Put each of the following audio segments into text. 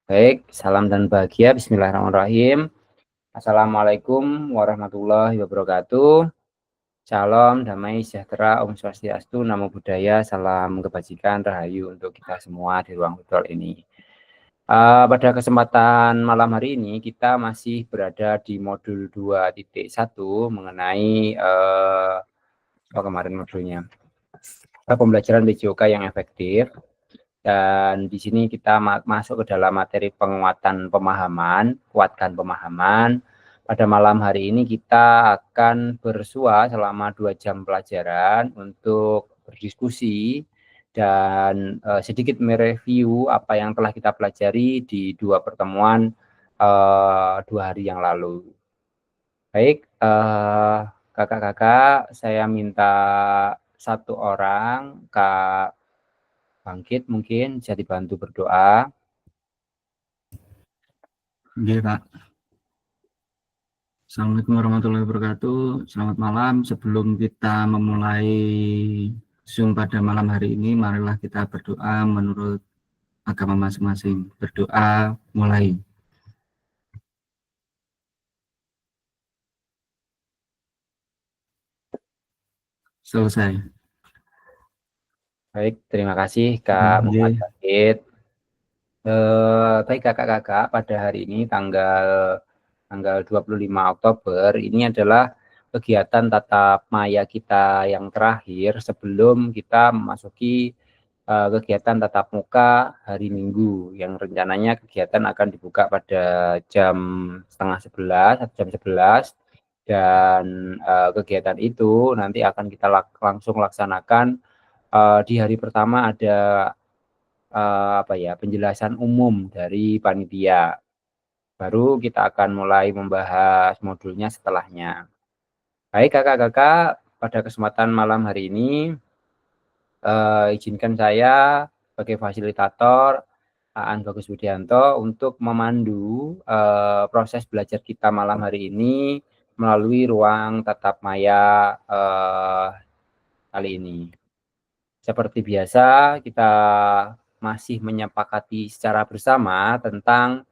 Baik, salam dan bahagia. Bismillahirrahmanirrahim. Assalamualaikum warahmatullahi wabarakatuh. Shalom, damai sejahtera, Om Swastiastu, Namo Buddhaya, salam kebajikan, rahayu untuk kita semua di ruang virtual ini. Pada kesempatan malam hari ini kita masih berada di modul 2.1 mengenai kemarin modulnya pembelajaran BJOK yang efektif. Dan di sini kita masuk ke dalam materi penguatan pemahaman, kuatkan pemahaman. Pada malam hari ini kita akan bersua selama 2 jam pelajaran untuk berdiskusi dan sedikit mereview apa yang telah kita pelajari di 2 pertemuan 2 hari yang lalu. Baik, kakak-kakak, saya minta 1 orang, Kak Bangkit mungkin bisa dibantu berdoa. Oke, Pak. Assalamualaikum warahmatullahi wabarakatuh. Selamat malam. Sebelum kita memulai Zoom pada malam hari ini, marilah kita berdoa menurut agama masing-masing. Berdoa mulai. Selesai. Baik, terima kasih Kak Muhammad Bangkit. Baik kakak-kakak, pada hari ini tanggal 25 Oktober ini adalah kegiatan tatap maya kita yang terakhir sebelum kita memasuki kegiatan tatap muka hari Minggu yang rencananya kegiatan akan dibuka pada jam setengah 11 atau jam 11 dan kegiatan itu nanti akan kita langsung laksanakan di hari pertama ada penjelasan umum dari panitia. Baru kita akan mulai membahas modulnya setelahnya. Baik kakak-kakak, pada kesempatan malam hari ini izinkan saya sebagai fasilitator Aan Bagus Budianto untuk memandu proses belajar kita malam hari ini melalui ruang tatap maya kali ini. Seperti biasa, kita masih menyepakati secara bersama tentang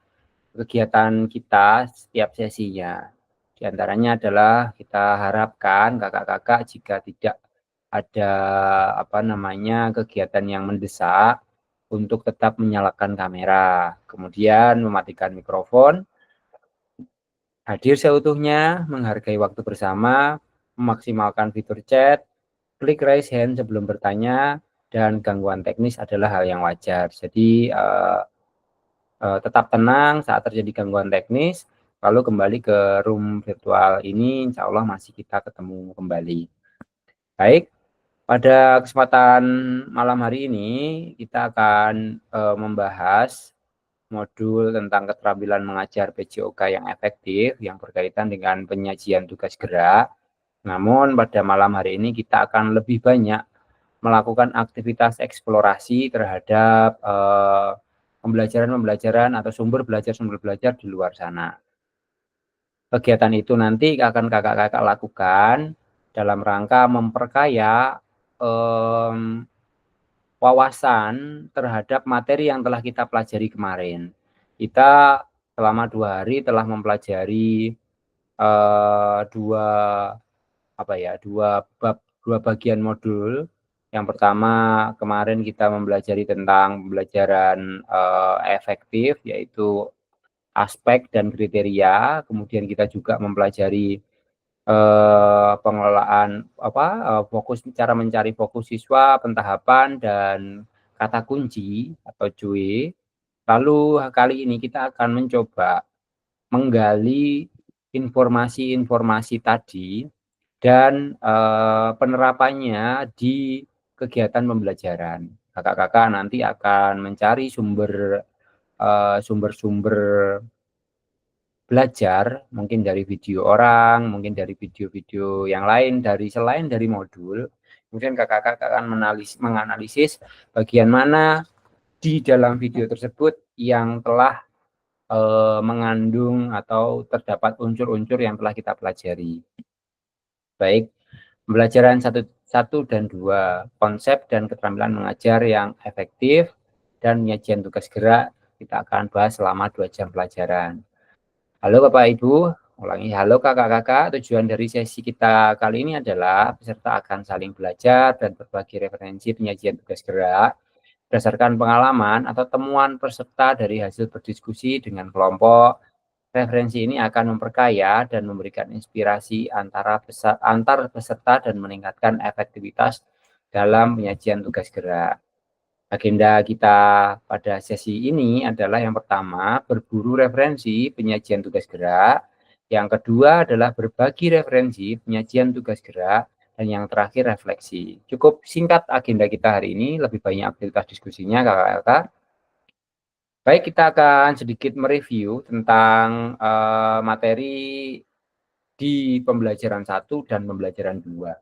kegiatan kita setiap sesinya. Di antaranya adalah kita harapkan kakak-kakak jika tidak ada kegiatan yang mendesak untuk tetap menyalakan kamera, kemudian mematikan mikrofon, hadir seutuhnya, menghargai waktu bersama, memaksimalkan fitur chat, klik raise hand sebelum bertanya, dan gangguan teknis adalah hal yang wajar. Jadi tetap tenang saat terjadi gangguan teknis, lalu kembali ke room virtual ini, insya Allah masih kita ketemu kembali. Baik, pada kesempatan malam hari ini kita akan membahas modul tentang keterampilan mengajar PJOK yang efektif yang berkaitan dengan penyajian tugas gerak. Namun pada malam hari ini kita akan lebih banyak melakukan aktivitas eksplorasi terhadap pembelajaran atau sumber belajar di luar sana. Kegiatan itu nanti akan kakak-kakak lakukan dalam rangka memperkaya wawasan terhadap materi yang telah kita pelajari kemarin. Kita selama 2 hari telah mempelajari dua bagian modul. Yang pertama kemarin kita mempelajari tentang pembelajaran efektif, yaitu aspek dan kriteria. Kemudian kita juga mempelajari pengelolaan cara mencari fokus siswa, pentahapan dan kata kunci atau cuy. Lalu kali ini kita akan mencoba menggali informasi-informasi tadi dan penerapannya di kegiatan pembelajaran. Kakak-kakak nanti akan mencari sumber-sumber belajar, mungkin dari video orang, mungkin dari video-video yang lain, selain dari modul. Kemudian kakak-kakak akan menganalisis bagian mana di dalam video tersebut yang telah mengandung atau terdapat unsur-unsur yang telah kita pelajari. Baik, pembelajaran 1 dan 2, konsep dan keterampilan mengajar yang efektif dan penyajian tugas gerak kita akan bahas selama 2 jam pelajaran. Halo Bapak Ibu, ulangi halo kakak-kakak. Tujuan dari sesi kita kali ini adalah peserta akan saling belajar dan berbagi referensi penyajian tugas gerak berdasarkan pengalaman atau temuan peserta dari hasil berdiskusi dengan kelompok. Referensi ini akan memperkaya dan memberikan inspirasi antar peserta dan meningkatkan efektivitas dalam penyajian tugas gerak. Agenda kita pada sesi ini adalah yang pertama, berburu referensi penyajian tugas gerak. Yang kedua adalah berbagi referensi penyajian tugas gerak. Dan yang terakhir, refleksi. Cukup singkat agenda kita hari ini, lebih banyak aktivitas diskusinya, kakak-kakak. Baik, kita akan sedikit mereview tentang materi di pembelajaran 1 dan pembelajaran 2.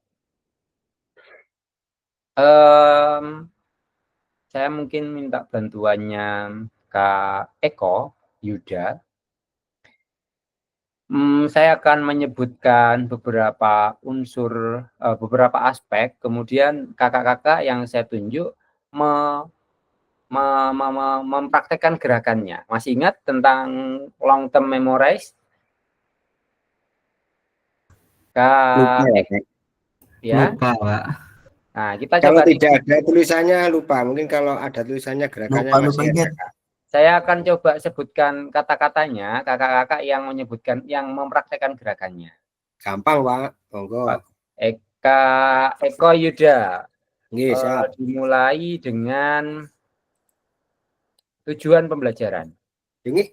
Saya mungkin minta bantuannya Kak Eko, Yuda. Saya akan menyebutkan beberapa unsur, beberapa aspek, kemudian kakak-kakak yang saya tunjuk mempraktekkan gerakannya. Masih ingat tentang long term memorize? Lupa Kak ya, Eko, Kak. ya. Lupa, Pak. Nah, kita Kalau coba tidak ada tulisannya lupa. Mungkin kalau ada tulisannya gerakannya Lupa masih ada, ingat. Kak. Saya akan coba sebutkan kata-katanya, kakak-kakak yang menyebutkan, yang mempraktekkan gerakannya. Gampang, Pak. Monggo. Eko Yuda. Nggih, siap. Dimulai dengan tujuan pembelajaran. Ini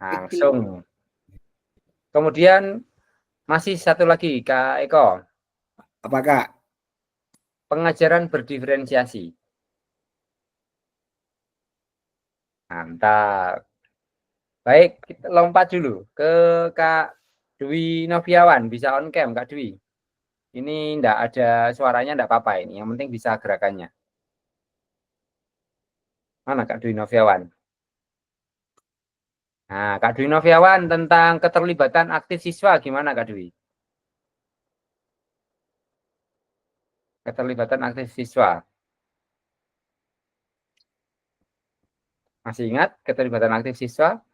Langsung. Kemudian masih satu lagi, Kak Eko. apa, Kak? Pengajaran berdiferensiasi. Mantap. Baik, kita lompat dulu ke Kak Dwi Noviawan. Bisa on cam, Kak Dwi. Ini enggak ada suaranya, enggak apa-apa ini. Yang penting bisa gerakannya. Mana Kak Dwi Noviawan? Nah, Kak Dwi Noviawan tentang keterlibatan aktif siswa gimana Kak Dwi? Keterlibatan aktif siswa. Masih ingat keterlibatan aktif siswa?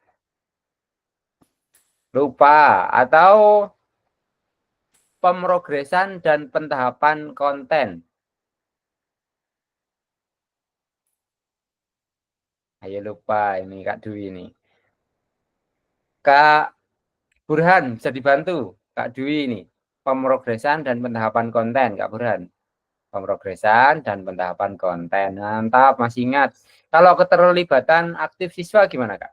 Lupa. Atau pemrogesan dan pentahapan konten. Ayo lupa ini Kak Dwi ini. Kak Burhan bisa dibantu Kak Dwi ini. Pemrogesan dan pentahapan konten Kak Burhan. Pemrogesan dan pentahapan konten. Mantap, masih ingat. Kalau keterlibatan aktif siswa gimana Kak?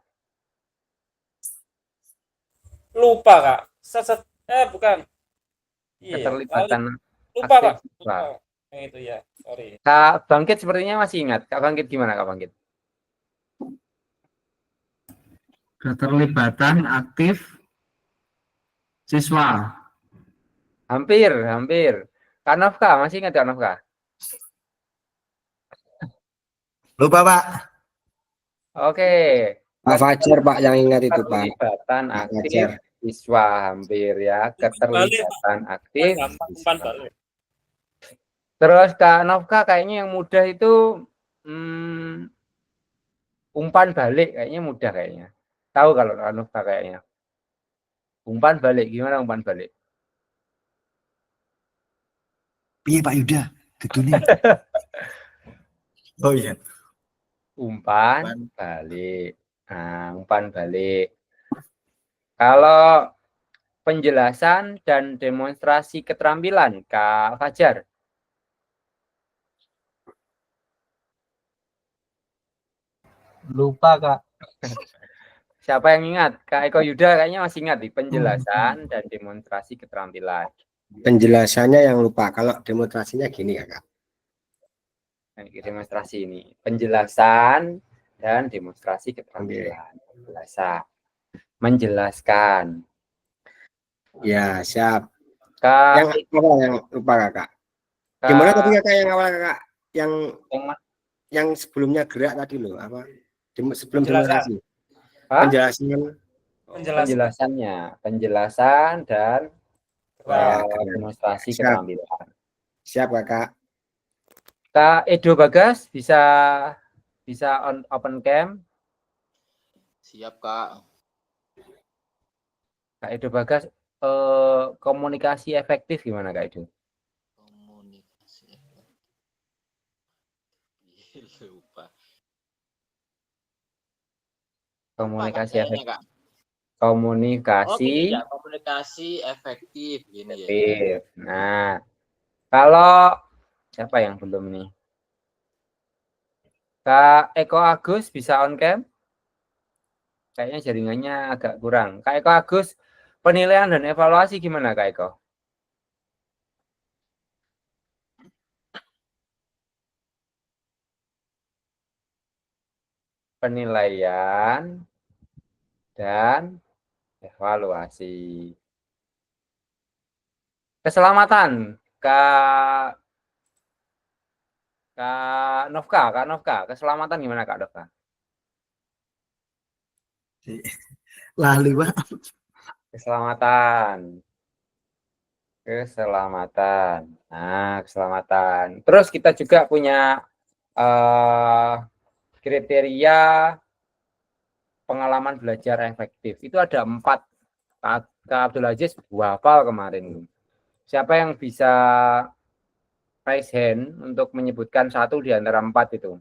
Lupa, Kak. Bukan. Iya, Keterlibatan lupa, aktif Pak. siswa. Lupa. Itu ya, sorry. Kak Bangkit sepertinya masih ingat. Kak Bangkit gimana Kak Bangkit? Keterlibatan aktif siswa. Hampir. Kak Nofka, masih ingat Kak Nofka? Lupa, Pak. Oke. Pak Fajar, Pak, yang ingat itu, Pak. Keterlibatan Pak aktif Fajar. siswa, hampir ya. Keterlibatan aktif Umpan siswa. balik. Terus Kak Nofka kayaknya yang mudah itu umpan balik, kayaknya mudah kayaknya. Tahu kalau Kak Nofka kayaknya. Umpan balik, gimana umpan balik? Iya, Pak Yuda. Gitu nih. Oh iya. Umpan balik. Nah, umpan balik. Kalau penjelasan dan demonstrasi keterampilan, Kak Fajar. Lupa, Kak. Siapa yang ingat? Kak Eko Yuda kayaknya masih ingat di penjelasan dan demonstrasi keterampilan. Penjelasannya yang lupa. Kalau demonstrasinya gini, Kak. Demonstrasi ini. Penjelasan dan demonstrasi keterampilan. Penjelasan. Menjelaskan. Ya, siap. Kak, Yang awal yang lupa, Kakak. Gimana tadi Kakak yang awal, Kakak? Yang sebelumnya gerak tadi loh, apa? Sebelum demonstrasi. penjelasannya, penjelasan dan demonstrasi keterampilan. Siap, Kakak. Kak Edo Bagas bisa Bisa open cam. Siap, Kak. Kak Edo Bagas, komunikasi efektif gimana Kak Edo? Komunikasi lupa. Komunikasi Kayaknya, efektif. Kak. Komunikasi Oh, gini ya, komunikasi efektif gini ya. efektif. Nah, kalau siapa yang belum nih? Kak Eko Agus bisa on cam? Kayaknya jaringannya agak kurang. Kak Eko Agus, penilaian dan evaluasi gimana Kak Eko? Penilaian dan evaluasi. Keselamatan, Kak Novka, keselamatan gimana Kak Novka? Lalu Pak. Keselamatan. Nah, keselamatan. Terus kita juga punya kriteria pengalaman belajar efektif. Itu ada 4. Kak Abdul Aziz hafal kemarin. Siapa yang bisa raise hand untuk menyebutkan 1 di antara 4 itu?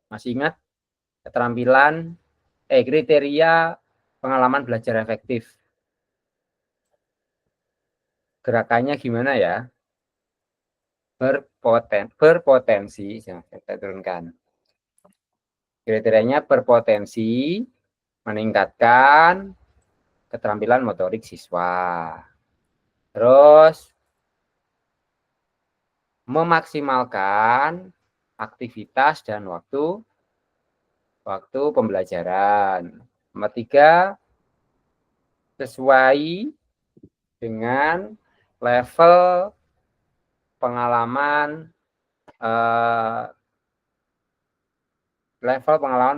Masih ingat? Keterampilan, kriteria pengalaman belajar efektif. Gerakannya gimana ya? Berpotensi, saya turunkan. Kriterianya berpotensi meningkatkan keterampilan motorik siswa. Terus memaksimalkan aktivitas dan waktu pembelajaran. Nomor 3, sesuai dengan level pengalaman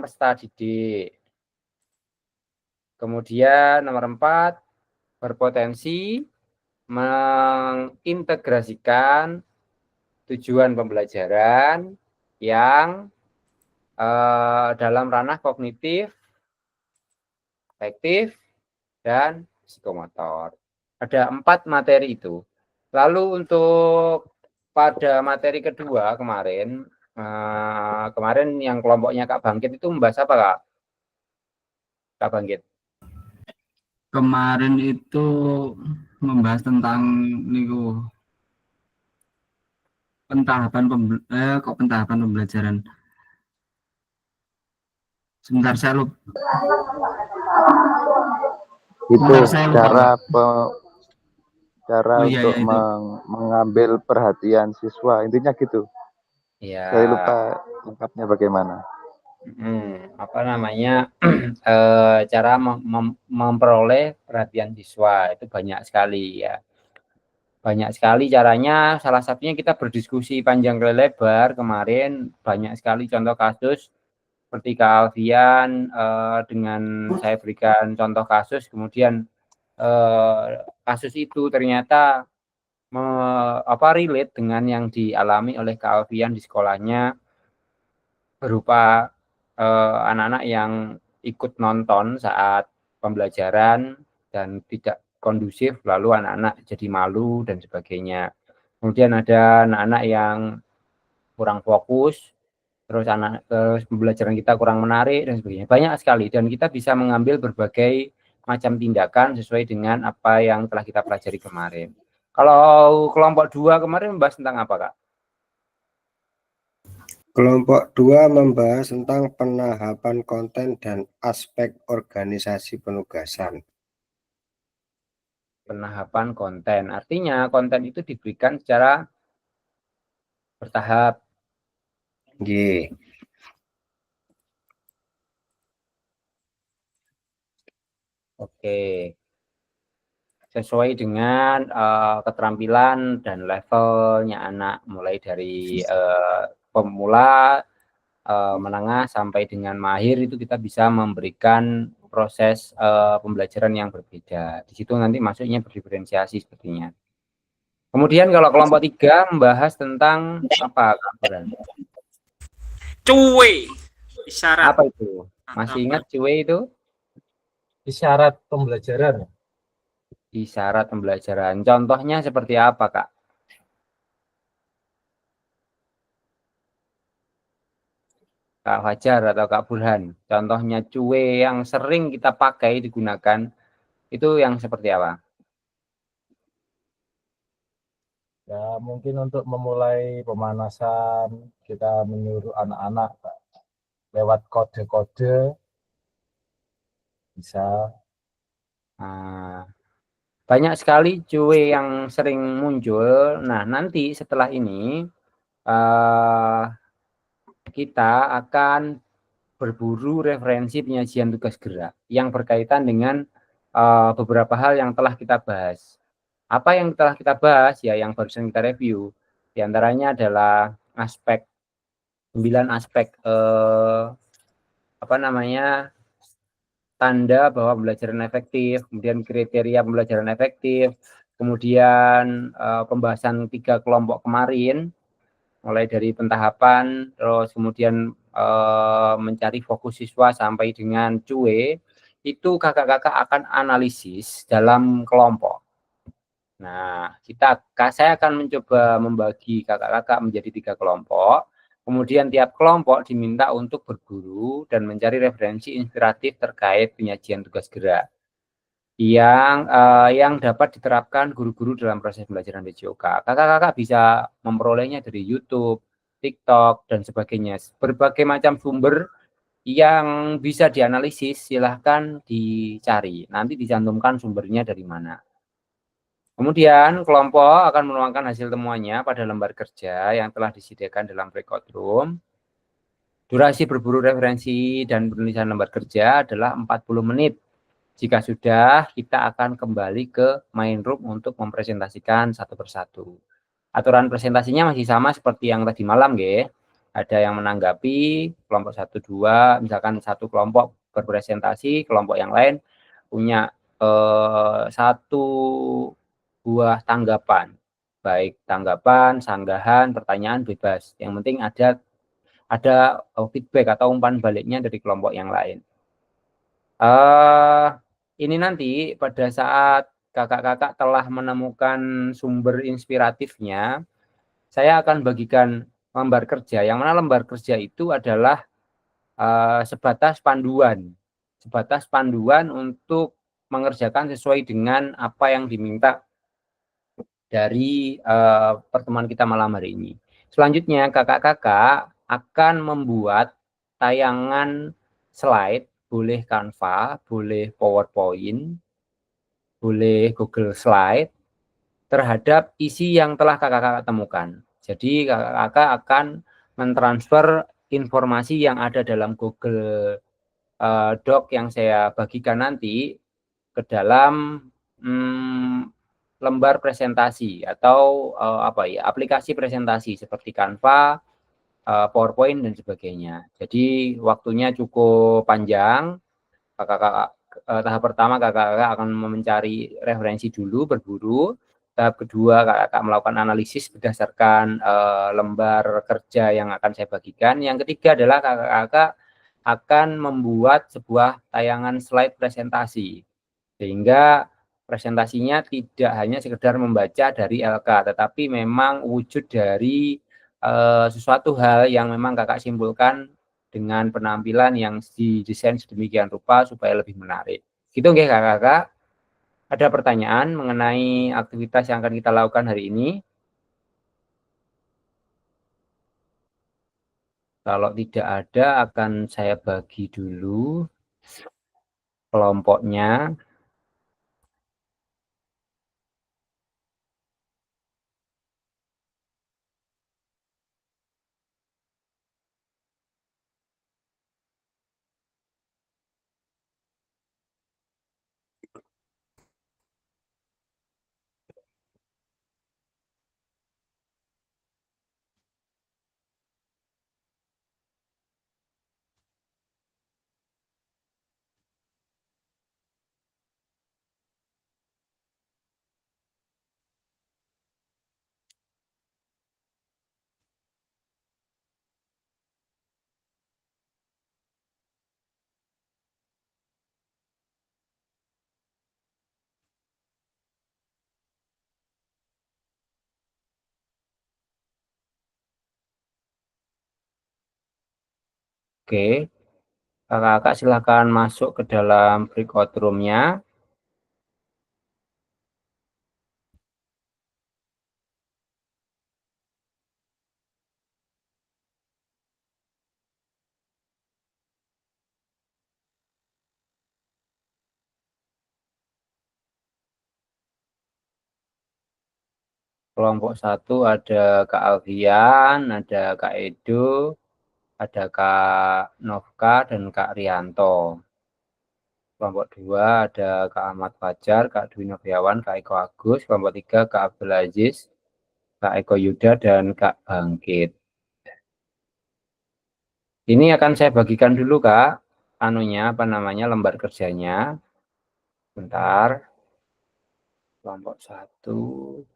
peserta didik. Kemudian nomor 4, berpotensi mengintegrasikan tujuan pembelajaran yang dalam ranah kognitif, afektif, dan psikomotor. Ada 4 materi itu. Lalu untuk pada materi kedua kemarin yang kelompoknya Kak Bangkit itu membahas apa Kak? Kak Bangkit. Kemarin itu membahas tentang niku pentahapan pembelajaran. Sebentar saya lupa. Itu cara iya, untuk itu. mengambil perhatian siswa, intinya gitu. Ya. Saya lupa lengkapnya bagaimana. Cara memperoleh perhatian siswa itu banyak sekali ya. Banyak sekali caranya, salah satunya kita berdiskusi panjang lebar kemarin, banyak sekali contoh kasus seperti Kak Alfian dengan saya berikan contoh kasus, kemudian kasus itu ternyata relate dengan yang dialami oleh Kak Alfian di sekolahnya, berupa anak-anak yang ikut nonton saat pembelajaran dan tidak kondusif, lalu anak-anak jadi malu dan sebagainya. Kemudian ada anak-anak yang kurang fokus, terus pembelajaran kita kurang menarik dan sebagainya. Banyak sekali, dan kita bisa mengambil berbagai macam tindakan sesuai dengan apa yang telah kita pelajari kemarin. Kalau kelompok 2 kemarin membahas tentang apa Kak? Kelompok 2 membahas tentang penahapan konten dan aspek organisasi penugasan. Penahapan konten, artinya konten itu diberikan secara bertahap. Oke. Sesuai dengan keterampilan dan levelnya anak, mulai dari pemula, menengah sampai dengan mahir, itu kita bisa memberikan proses pembelajaran yang berbeda. Di situ nanti masuknya berdiferensiasi sepertinya. Kemudian kalau kelompok 3 membahas tentang apa, Kak Bran? Cuy. Isyarat. Apa itu? Masih ingat cuy itu? Isyarat pembelajaran. Isyarat pembelajaran. Contohnya seperti apa, Kak? Kak Fajar atau Kak Burhan. Contohnya cuy yang sering kita pakai digunakan itu yang seperti apa? Ya, mungkin untuk memulai pemanasan, kita menyuruh anak-anak lewat kode-kode, bisa. Nah, banyak sekali cuy yang sering muncul. Nah, nanti setelah ini eh, kita akan berburu referensi penyajian tugas gerak yang berkaitan dengan beberapa hal yang telah kita bahas. Apa yang telah kita bahas ya yang barusan kita review. Di antaranya adalah aspek 9 aspek apa namanya tanda bahwa pembelajaran efektif, kemudian kriteria pembelajaran efektif, kemudian pembahasan 3 kelompok kemarin, mulai dari pentahapan, terus kemudian mencari fokus siswa sampai dengan cuy, itu kakak-kakak akan analisis dalam kelompok. Nah, saya akan mencoba membagi kakak-kakak menjadi 3 kelompok. Kemudian tiap kelompok diminta untuk berburu dan mencari referensi inspiratif terkait penyajian tugas gerak yang dapat diterapkan guru-guru dalam proses pembelajaran PJOK. Kakak-kakak bisa memperolehnya dari YouTube, TikTok, dan sebagainya. Berbagai macam sumber yang bisa dianalisis, silahkan dicari. Nanti dicantumkan sumbernya dari mana. Kemudian kelompok akan menuangkan hasil temuannya pada lembar kerja yang telah disediakan dalam record room. Durasi berburu referensi dan penulisan lembar kerja adalah 40 menit. Jika sudah, kita akan kembali ke main room untuk mempresentasikan satu persatu. Aturan presentasinya masih sama seperti yang tadi malam, ya. Ada yang menanggapi, kelompok 1, 2, misalkan satu kelompok berpresentasi, kelompok yang lain punya satu buah tanggapan, baik tanggapan, sanggahan, pertanyaan bebas. Yang penting ada feedback atau umpan baliknya dari kelompok yang lain. Ini nanti pada saat kakak-kakak telah menemukan sumber inspiratifnya, saya akan bagikan lembar kerja. Yang mana lembar kerja itu adalah sebatas panduan untuk mengerjakan sesuai dengan apa yang diminta dari pertemuan kita malam hari ini. Selanjutnya kakak-kakak akan membuat tayangan slide, boleh Canva, boleh PowerPoint, boleh Google Slide, terhadap isi yang telah kakak-kakak temukan. Jadi kakak-kakak akan mentransfer informasi yang ada dalam Google Doc yang saya bagikan nanti ke dalam lembar presentasi atau aplikasi presentasi seperti Canva, PowerPoint dan sebagainya. Jadi waktunya cukup panjang. Tahap pertama kakak-kakak akan mencari referensi dulu, berburu. Tahap kedua kakak-kakak melakukan analisis berdasarkan lembar kerja yang akan saya bagikan. Yang ketiga adalah kakak-kakak akan membuat sebuah tayangan slide presentasi. Sehingga presentasinya tidak hanya sekedar membaca dari LK, tetapi memang wujud dari sesuatu hal yang memang kakak simpulkan dengan penampilan yang didesain sedemikian rupa supaya lebih menarik. Gitu nggih kakak-kakak? Ada pertanyaan mengenai aktivitas yang akan kita lakukan hari ini? Kalau tidak ada, akan saya bagi dulu kelompoknya. Oke, kakak-kakak silakan masuk ke dalam breakout room-nya. Kelompok 1 ada Kak Alfian, ada Kak Edo, ada Kak Novka, dan Kak Rianto. Kelompok 2 ada Kak Ahmad Fajar, Kak Dwi Noviawan, Kak Eko Agus. Kelompok 3 Kak Abdul Aziz, Kak Eko Yuda, dan Kak Bangkit. Ini akan saya bagikan dulu Kak, lembar kerjanya. Bentar. Kelompok 1.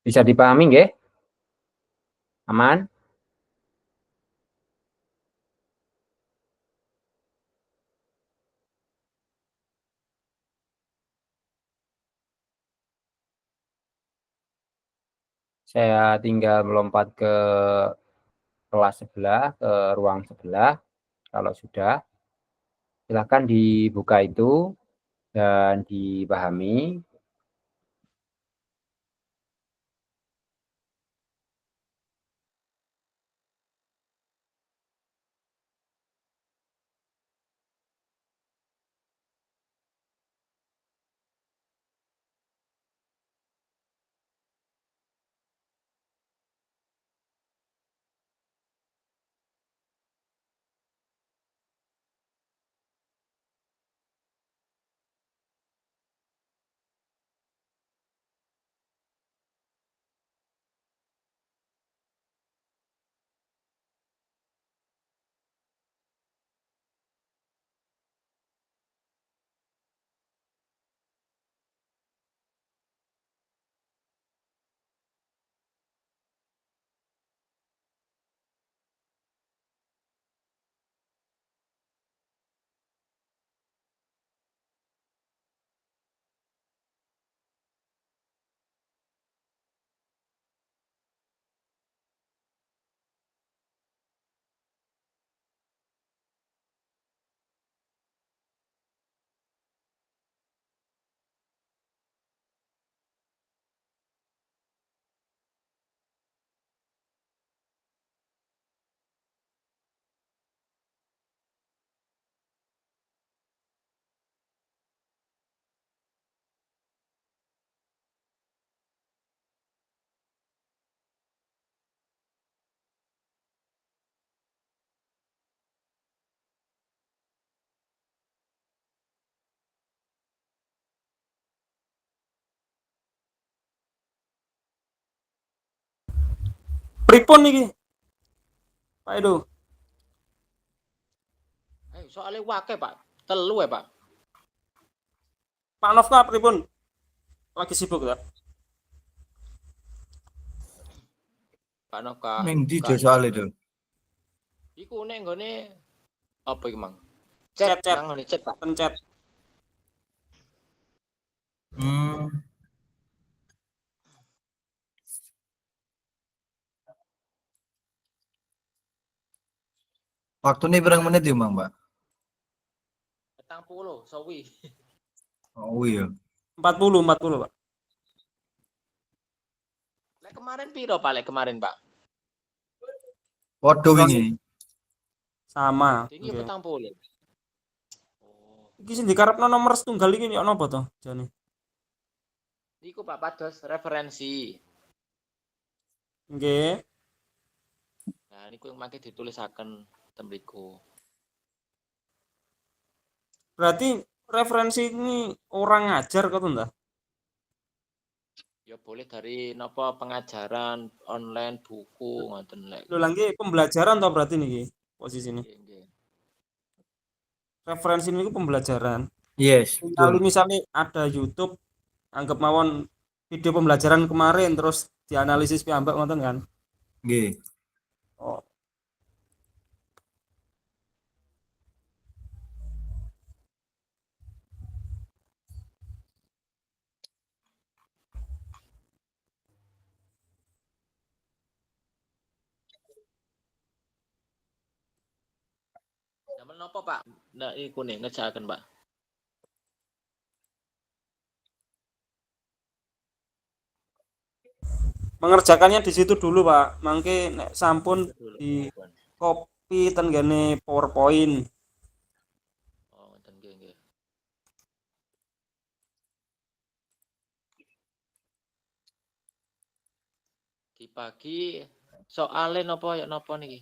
Bisa dipahami nggih? Aman? Saya tinggal melompat ke kelas sebelah, ke ruang sebelah. Kalau sudah, silakan dibuka itu dan dipahami. Pripun iki? Pak Edo. Soalnya wake Pak, telu ya Pak. Pak Novka pripun? Lagi sibuk tak? Pak Novka. Ning ndi soal itu? Iku nek nggone apa iki Mang? Chat. Nang ngene chat Pak. Pencet. Waktune pirang menit ya, Mang, Mbak? 40 sawi. Oh iya. 40 Pak. Lek kemarin piro Pak? Lek kemarin Pak? Podo wingi. Sama. Tinggi Okay. 40. Iki sing dikarepno nomor setunggal iki yo napa to, jane? Iku Pak pados referensi. Nggih. Nah, niku yang mangke ditulisaken temriku. Berarti referensi ini orang ngajar kok ta? Ya boleh dari napa pengajaran online buku ngoten lek. Lho lha nggih pembelajaran to berarti niki posisine. Nggih. Referensi niku pembelajaran. Yes, Kalau betul. misalnya ada YouTube anggap mawon video pembelajaran kemarin terus dianalisis piyambak ngoten kan. Nggih. Oh. Napa Pak? Nah, iku nih ngejakaken Pak. Mengerjakannya di situ dulu Pak. Mangke nek sampun Dulu. di copy ten gene PowerPoint. Oh, ngoten nggih. Dibagi soale napa niki?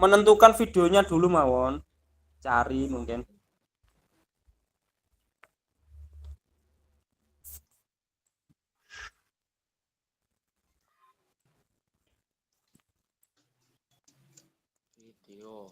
Menentukan videonya dulu mawon. Cari mungkin. Video.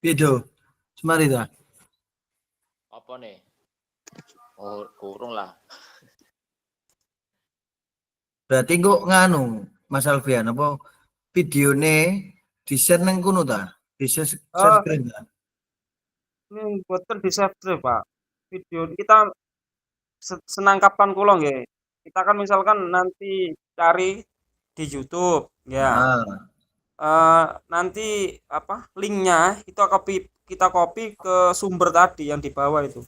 Video. Semari ta. Apa nih? Oh, kurung lah. Berarti kok nganu Mas Alfian apa videone di-share nang kono ta? Di-share share screen ta? Ini boten di save Pak. Video kita senangkapan kula nggih. Kita kan misalkan nanti cari di YouTube ya. Ah, Nanti apa linknya kita copy ke sumber tadi yang di bawah itu.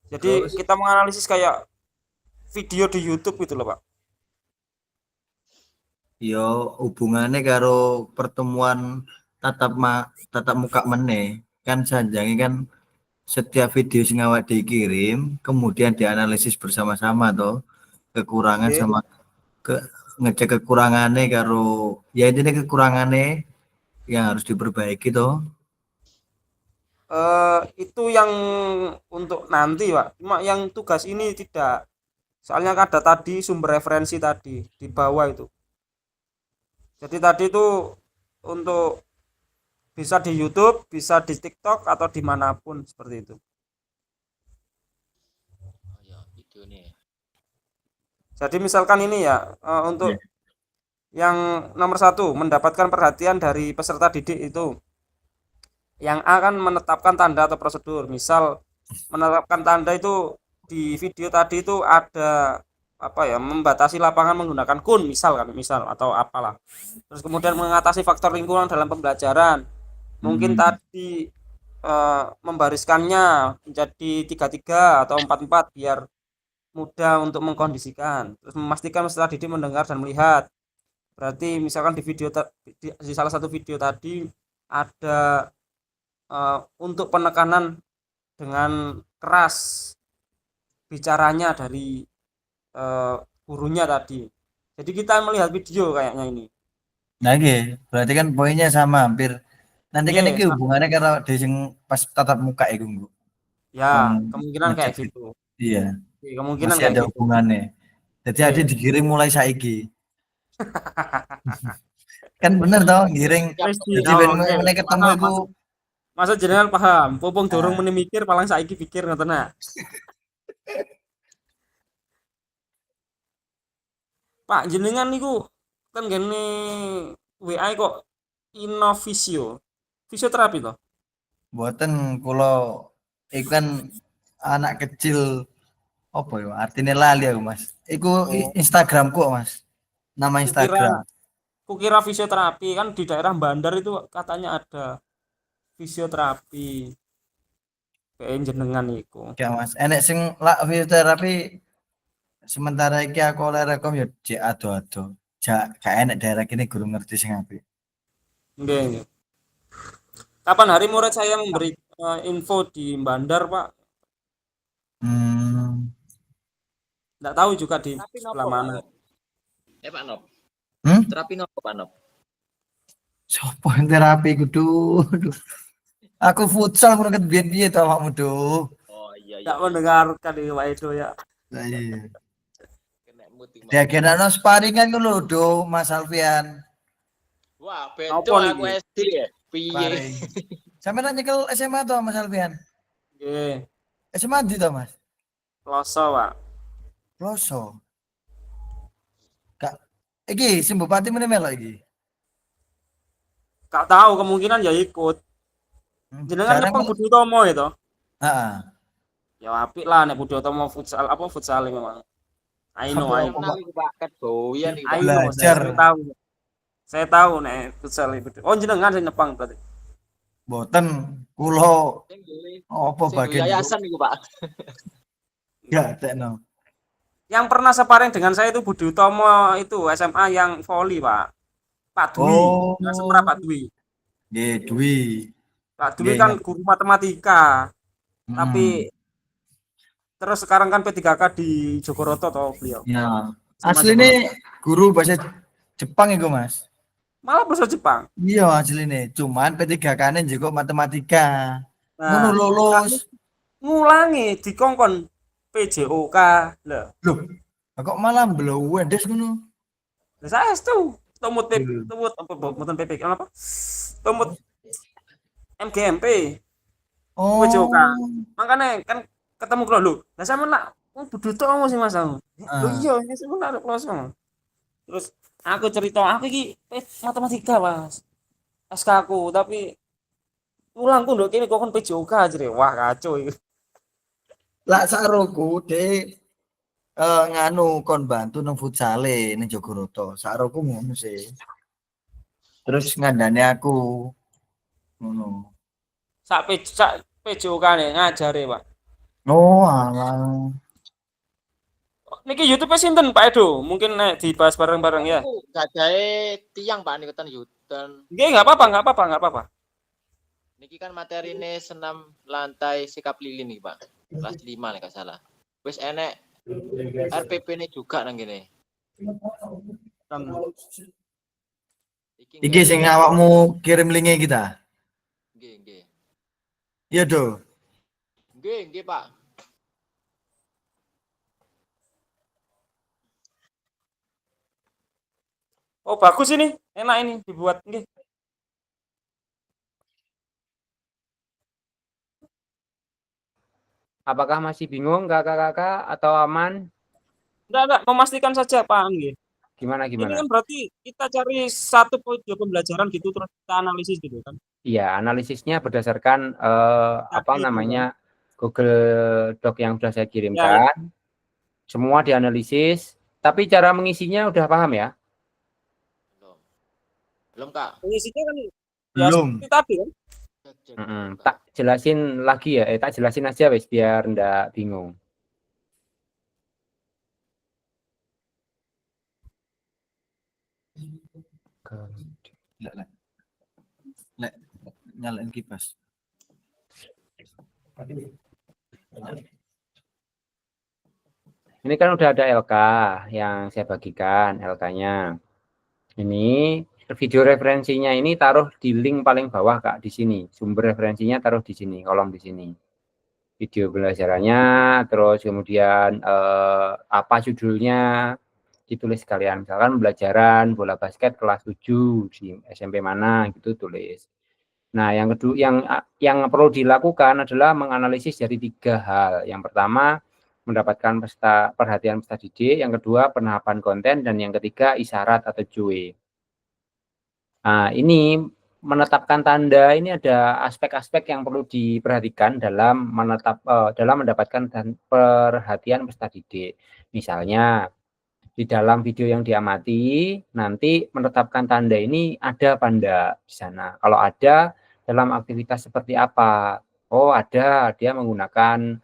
Jadi terus kita menganalisis kayak video di YouTube gitu loh Pak. yo hubungannya karo pertemuan tatap muka meneh kan sanjange kan setiap video sing awak dikirim kemudian dianalisis bersama-sama toh kekurangan Oke. sama ke ngecek kekurangannya karo ya intinya kekurangannya yang harus diperbaiki toh. Itu yang untuk nanti Pak. Cuma yang tugas ini tidak. Soalnya ada tadi sumber referensi tadi di bawah itu. Jadi tadi itu untuk bisa di YouTube, bisa di TikTok atau dimanapun seperti itu. Oh ya, video nih. Jadi misalkan ini ya untuk yang nomor 1 mendapatkan perhatian dari peserta didik itu. Yang A kan menetapkan tanda atau prosedur. Misal menetapkan tanda itu di video tadi itu ada apa ya membatasi lapangan menggunakan kun misal atau apalah. Terus kemudian mengatasi faktor lingkungan dalam pembelajaran. Mungkin tadi membariskannya menjadi 3-3 atau 4-4 biar mudah untuk mengkondisikan. Terus memastikan peserta didik mendengar dan melihat. Berarti misalkan di di salah satu video tadi ada untuk penekanan dengan keras bicaranya dari gurunya tadi. Jadi kita melihat video kayaknya ini. Nah, berarti kan poinnya sama hampir. Nanti kan ini Yes, hubungannya karena di sing pas tatap muka itu, Bu. ya Wong kemungkinan kayak ngecek gitu. iya, Kemungkinan masih kayak ada gitu. hubungannya. Jadi adi Yes. dikirim mulai saiki. Kan bener toh, giring. Jadi ben meneh ketemu iku Masa jenengan paham, popong dorong nah, meni mikir paling saiki pikir ngoten nah. Pak jenengan niku kan gene WA kok Innovisio. Fisioterapi toh? mboten kula iku kan anak kecil apa ya artinya lali aku, Mas. Iku Oh, Instagramku kok, Mas. Nama kukira Instagram. kukira fisioterapi kan di daerah Bandar itu katanya ada fisioterapi kayak jenengan iku. Ya, Mas. Enek sing lak fisioterapi sementara iki aku oleh rekom ya jek ado-ado. Gak enek daerah kini guru ngerti sing apik. Nggih, nggih. Kapan hari murid saya memberi info di Bandar, Pak? Hmm. Nggak tahu juga di Tapi sebelah nopo mana. Pak? Pak Nop. Terapi nopo Pak Nop? Sopo yang terapi kudu. Aduh. Aku futsal kurang biyen-biyen to awakmu do. Oh iya Tidak iya. mendengarkan ini Pak Edo ya. Lah iya. Kena muting Dia kira no sparingan ku lho do Mas Alfian. Wah, Apa bedo aku nih? SD ya. Piye? Sparing. Sampe nak nyekel SMA to Mas Alfian? Nggih, SMA di to Mas? Ploso Pak. Ploso. Kak, iki sing bupati meneh melok iki. Gak tahu, kemungkinan ya ikut. Jenengan Jarang nyepeng kok. Budi Utomo itu. Heeh. Ya apik lah nek Budi Utomo futsal memang. I know, I know. Kenal iku Pak ket doyan iki Pak. I know, Belajar. saya tahu. Saya tahu nek futsal itu. Oh jenengan sing nyepeng berarti. Boten kula Sing duwe apa sing duwe bagian yayasan iku Pak. enggak tekno. Yang pernah sparring dengan saya itu Budi Utomo itu SMA yang voli, Pak. Pak Dwi. Oh. Yang Semera Pak Dwi. Nggih, Dwi. Pak Dwi Nggih, kan nggih. guru matematika. Mm. Tapi terus sekarang kan P3K di Jogoroto toh beliau. Ya. Sama Asline guru bahasa Jepang iku, Mas. Malah bahasa Jepang. Iya asline, cuman P3K-ne juga matematika. Ngono Nah, lulus. ngulangi dikongkon PJOK. Lah, Kok malah mblewendes ngono. lah saya itu tumut Hmm. tumut apa mboten PPK apa? Tumut MGMP. Oh. PJOK. Makanya kan ketemu kula lho. Lah sampe nak Budi Utomo sih Mas aku. Lho iya, saya nak Ploso. Terus aku cerita aku iki matematika Mas. SK aku tapi ulangku nduk kene kok kon PJOK jere. Wah kacau iki. Lah saroku de nganu kon bantu nang futsale ning Jogoroto. Saroku ngono sih. Terus ngandane aku ngono. Sak PJOK-ne ngajare, Pak. Oh, alah. Niki YouTube sinten Pak Edo? Mungkin nek dibahas bareng-bareng ya. Aku gadahe tiang Pak niku ten Yuten. Nggih, enggak apa-apa. Niki kan materine senam lantai sikap lilin nih Pak. Kelas 5 nek gak salah. Wis enek RPP-ne juga nang kene. Iki sing awakmu kirim linknya kita. Nggih. Iya, Do. Nggih, Pak. Oh, bagus ini. Enak ini dibuat nggih. Apakah masih bingung kakak-kakak atau aman? Enggak, memastikan saja Pak nggih. Gimana? Ini kan berarti kita cari satu pojok pembelajaran gitu terus kita analisis gitu kan. Iya, analisisnya berdasarkan Google Doc yang sudah saya kirimkan. Ya. Semua dianalisis, tapi cara mengisinya udah paham ya? Belum Kak. Mengisinya kan belum. Ya, tadi kan. Tak jelasin lagi ya, tak jelasin aja wes biar ndak bingung. Lek nyalain kipas. Ini kan udah ada LK yang saya bagikan LK-nya. Ini video referensinya ini taruh di link paling bawah Kak di sini. Sumber referensinya taruh di sini, kolom di sini. Video pembelajarannya, terus kemudian apa judulnya ditulis sekalian. Misalkan pembelajaran bola basket kelas 7 di SMP mana gitu tulis. Nah, yang kedua yang perlu dilakukan adalah menganalisis dari 3 hal. Yang pertama, mendapatkan perhatian peserta didik, yang kedua penahapan konten, dan yang ketiga isyarat atau JOE. Nah, ini menetapkan tanda ini ada aspek-aspek yang perlu diperhatikan dalam mendapatkan perhatian peserta didik. Misalnya di dalam video yang diamati nanti menetapkan tanda ini ada apa enggak di sana. Kalau ada, dalam aktivitas seperti apa? Oh, ada, dia menggunakan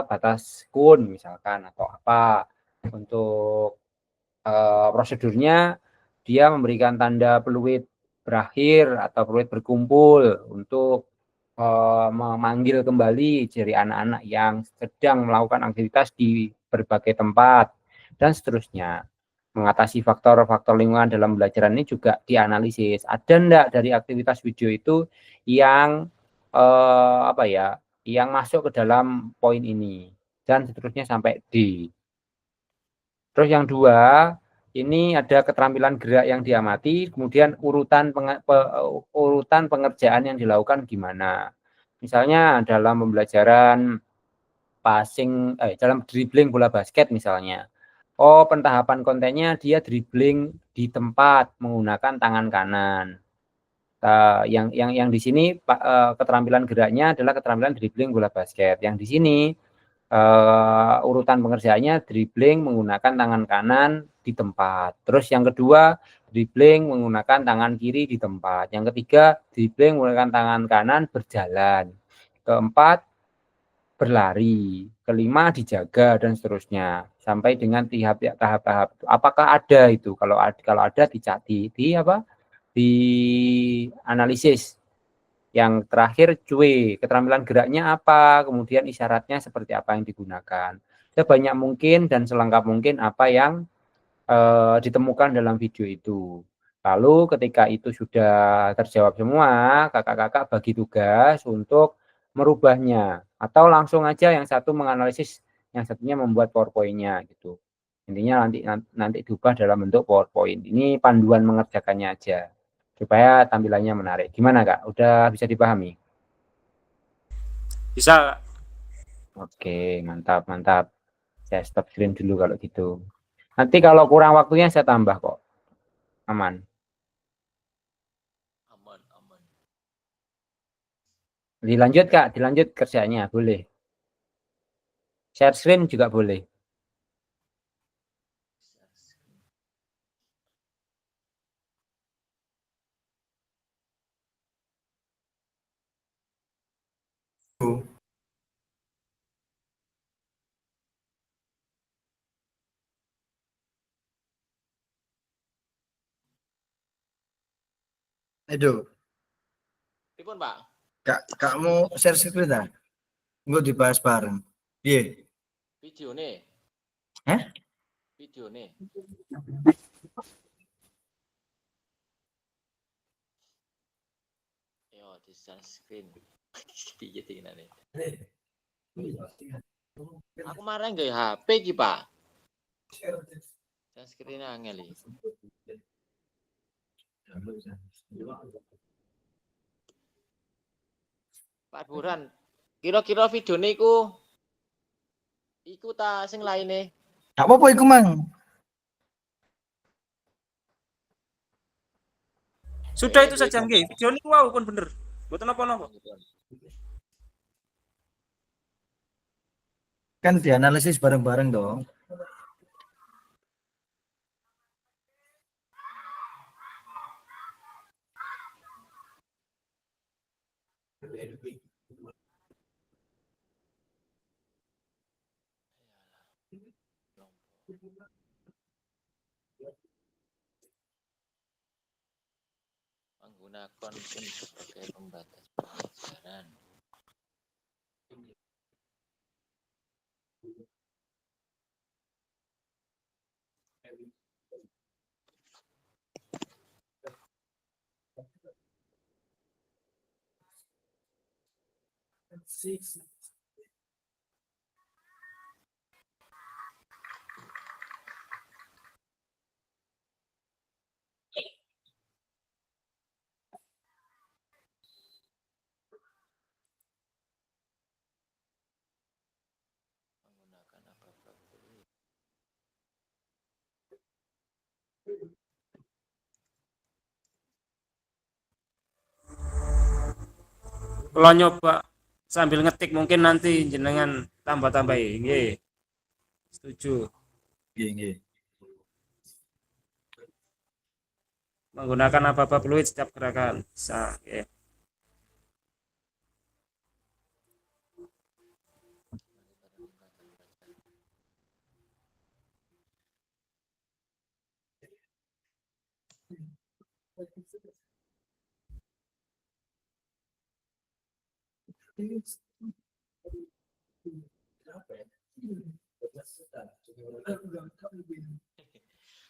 batas kun misalkan atau apa. Untuk prosedurnya dia memberikan tanda peluit berakhir atau peluit berkumpul untuk memanggil kembali dari anak-anak yang sedang melakukan aktivitas di berbagai tempat dan seterusnya. mengatasi faktor-faktor lingkungan dalam pembelajaran ini juga dianalisis. Ada enggak dari aktivitas video itu yang yang masuk ke dalam poin ini dan seterusnya sampai D. Terus yang 2, ini ada keterampilan gerak yang diamati, kemudian urutan pengerjaan yang dilakukan gimana. Misalnya dalam pembelajaran dalam dribbling bola basket misalnya. Oh, pentahapan kontennya dia dribbling di tempat menggunakan tangan kanan. Yang di sini keterampilan geraknya adalah keterampilan dribbling bola basket. Yang di sini urutan pengerjaannya dribbling menggunakan tangan kanan di tempat. Terus yang kedua, dribbling menggunakan tangan kiri di tempat. Yang ketiga, dribbling menggunakan tangan kanan berjalan. Keempat, berlari, kelima dijaga dan seterusnya sampai dengan tahap-tahap. Apakah ada itu? Kalau ada di analisis. Yang terakhir cuy, keterampilan geraknya apa, kemudian isyaratnya seperti apa yang digunakan. Sebanyak mungkin dan selengkap mungkin apa yang ditemukan dalam video itu. Lalu ketika itu sudah terjawab semua, kakak-kakak bagi tugas untuk merubahnya atau langsung aja yang satu menganalisis, yang satunya membuat PowerPoint-nya gitu. Intinya nanti diubah dalam bentuk PowerPoint. Ini panduan mengerjakannya aja supaya tampilannya menarik. Gimana Kak? Udah bisa dipahami? Bisa. Oke, mantap, mantap. Saya stop screen dulu kalau gitu. Nanti kalau kurang waktunya saya tambah kok. Aman. Aman. Dilanjut Kak, dilanjut kerjanya, boleh. Share screen juga boleh. Aduh, Pripun, Pak? kamu share screen dah? Enggak dibahas bareng. Iya. Video nih. Hah? Video nih. Yo, di share screen. Piye tingane. Aku marah nggak HP iki, Pak. Share screen angel iki. Pak Buran, kira-kira video iku ta sing lainnya. Gak apa-apa iku, Mang. Sudah itu saja nggih. Video niku wow pun bener. Mboten napa-napa. Kan dianalisis bareng-bareng dong. Menggunakan pin sebagai pembatas pelajaran. Menggunakan apa-apa fluid. Kalau nyoba sambil ngetik mungkin nanti jenengan tambah-tambahi nggih. Setuju. Nggih. Menggunakan apa-apa fluid setiap gerakan. Bisa, nggih.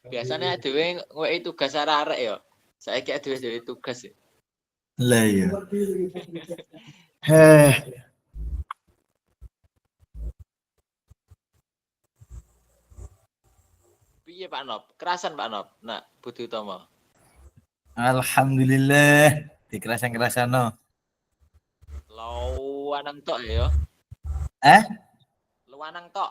Biasanya dhewe ngweki tugas arek-arek ya. Saiki dhewe tugas ya. Lah iya. Heh, Piye Pak Nop? Kerasan Pak Nop. Nah, Budi Utomo. alhamdulillah dikerasan-kerasan no. Luwanang tok ya. Luwanang tok.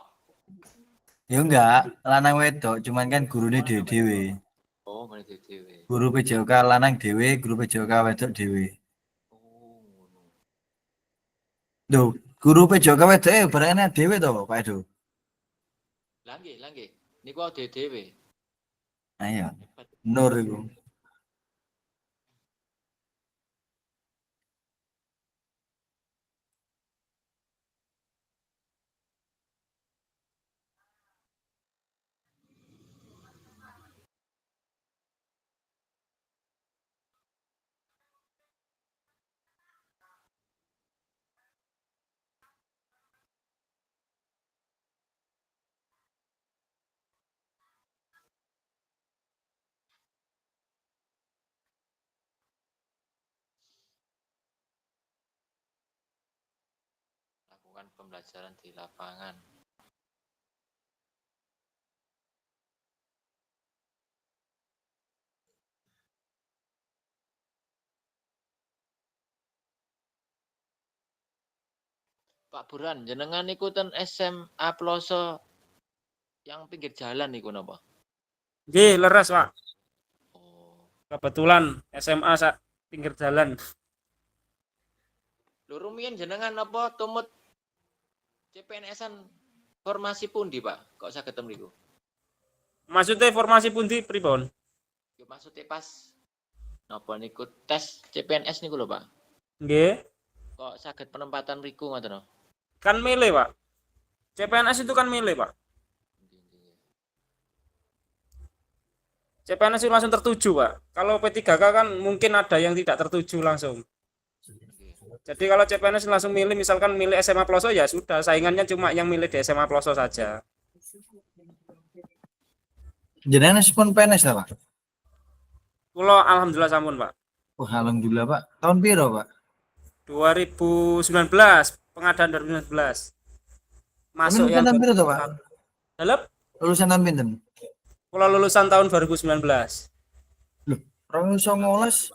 Ya enggak, lanang wedok, cuman kan gurune dhewe-dhewe. Oh, menit dhewe. Guru PJOK lanang dhewe, guru PJOK wedok dhewe. Oh, ngono. Duh, guru PJOK wedok barangane dhewe to, Pak Edo. Lah nggih. Niku dhewe. Ayo, nur iku. Lakukan pembelajaran di lapangan. Pak Burhan, jenengan niku ten SMA Ploso yang pinggir jalan niku napa? Nggih, leres, Pak. Oh. Kebetulan SMA sak pinggir jalan. Lho rumiyin jenengan napa tumut CPNS-an formasi pundi, Pak? Kok saged mriku? Maksudnya formasi pundi pripun? Yo maksudnya pas napa niku tes CPNS niku lho, Pak. Nggih. Kok saged penempatan mriku ngoten no? Kan milih, Pak. CPNS itu kan milih, Pak. CPNS itu langsung tertuju, Pak. Kalau P3K kan mungkin ada yang tidak tertuju langsung. Jadi kalau CPNS langsung milih, misalkan milih SMA Ploso ya sudah, saingannya cuma yang milih di SMA Ploso saja. Jenengan pun PNS ta, Pak? Kulo alhamdulillah sampun, Pak. Oh, alhamdulillah, Pak. Tahun piro, Pak? 2019, pengadaan 2019. Masuk yang tahun piro to, Pak? Dalep, Lulusan tahun pinten? kulo lulusan tahun 2019. Loh, 2019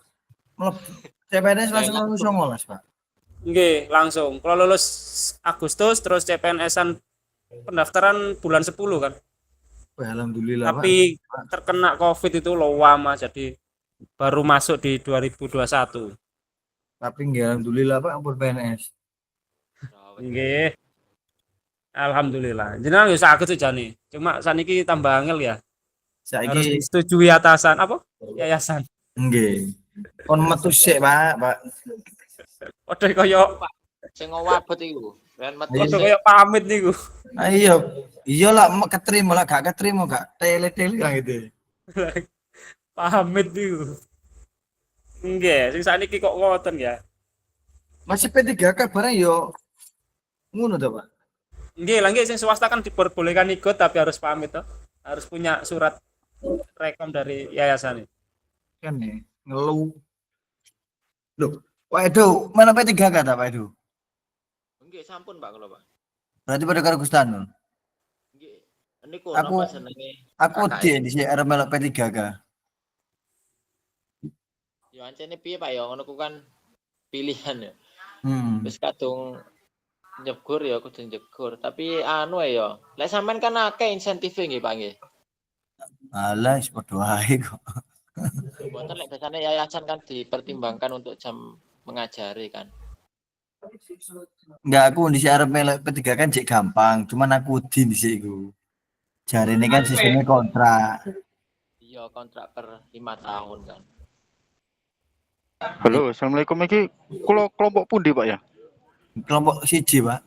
mlebu CPNS langsung 2019, Pak. Nggih, langsung. Kalau lulus Agustus terus CPNS-an pendaftaran bulan 10 kan. Oh, alhamdulillah, Tapi Pak. terkena Covid itu lama jadi baru masuk di 2021. Tapi nggih alhamdulillah, Pak, ampun PNS. Nggih. Alhamdulillah. Jenengan ya saged sejane. Cuma saniki tambah angel ya. Harus Saiki disetujui atasan apa? Yayasan. nggih. Kon metu sik, Pak. Padha kaya Sing ngowabet iku. Ren metu. padha kaya pamit niku. Ayo. Iya lah, keterima lah, gak keterima gak tele-tele kan gitu. Pamit niku. Nggih, sing saniki kok ngoten ya. Masih P3K barang yo ngono to, Pak. Nggih, lah nggih sing swasta kan diperbolehkan ikut tapi harus pamit toh. Harus punya surat rekom dari yayasan ini. Kan nih, ngeluh. Loh, Pak Edo, mana P3K ta, Pak Edo? Nggih, sampun Pak kula, Pak. Berarti pada karo Gustanul. Nggih. Niku Aku- napa senenge? Aku KKN. di sini arep melok P3K. Yo ancene piye Pak ya ngono ku kan pilihan ya. Hmm. Wis kadung nyegur ya kudu nyegur, tapi anu ya. Lek sampean kan akeh insentif nggih Pak nggih. Alah, wis padha wae kok. Mboten lek biasanya yayasan kan dipertimbangkan untuk jam mengajari kan. Enggak, aku di sini arep melok P3K kan cek gampang, cuman aku di sini iku. Jarine kan sistemnya kontrak. Iya kontrak per 5 tahun kan. Halo, assalamualaikum. Iki kula kelompok pundi Pak ya? Kelompok siji, Pak.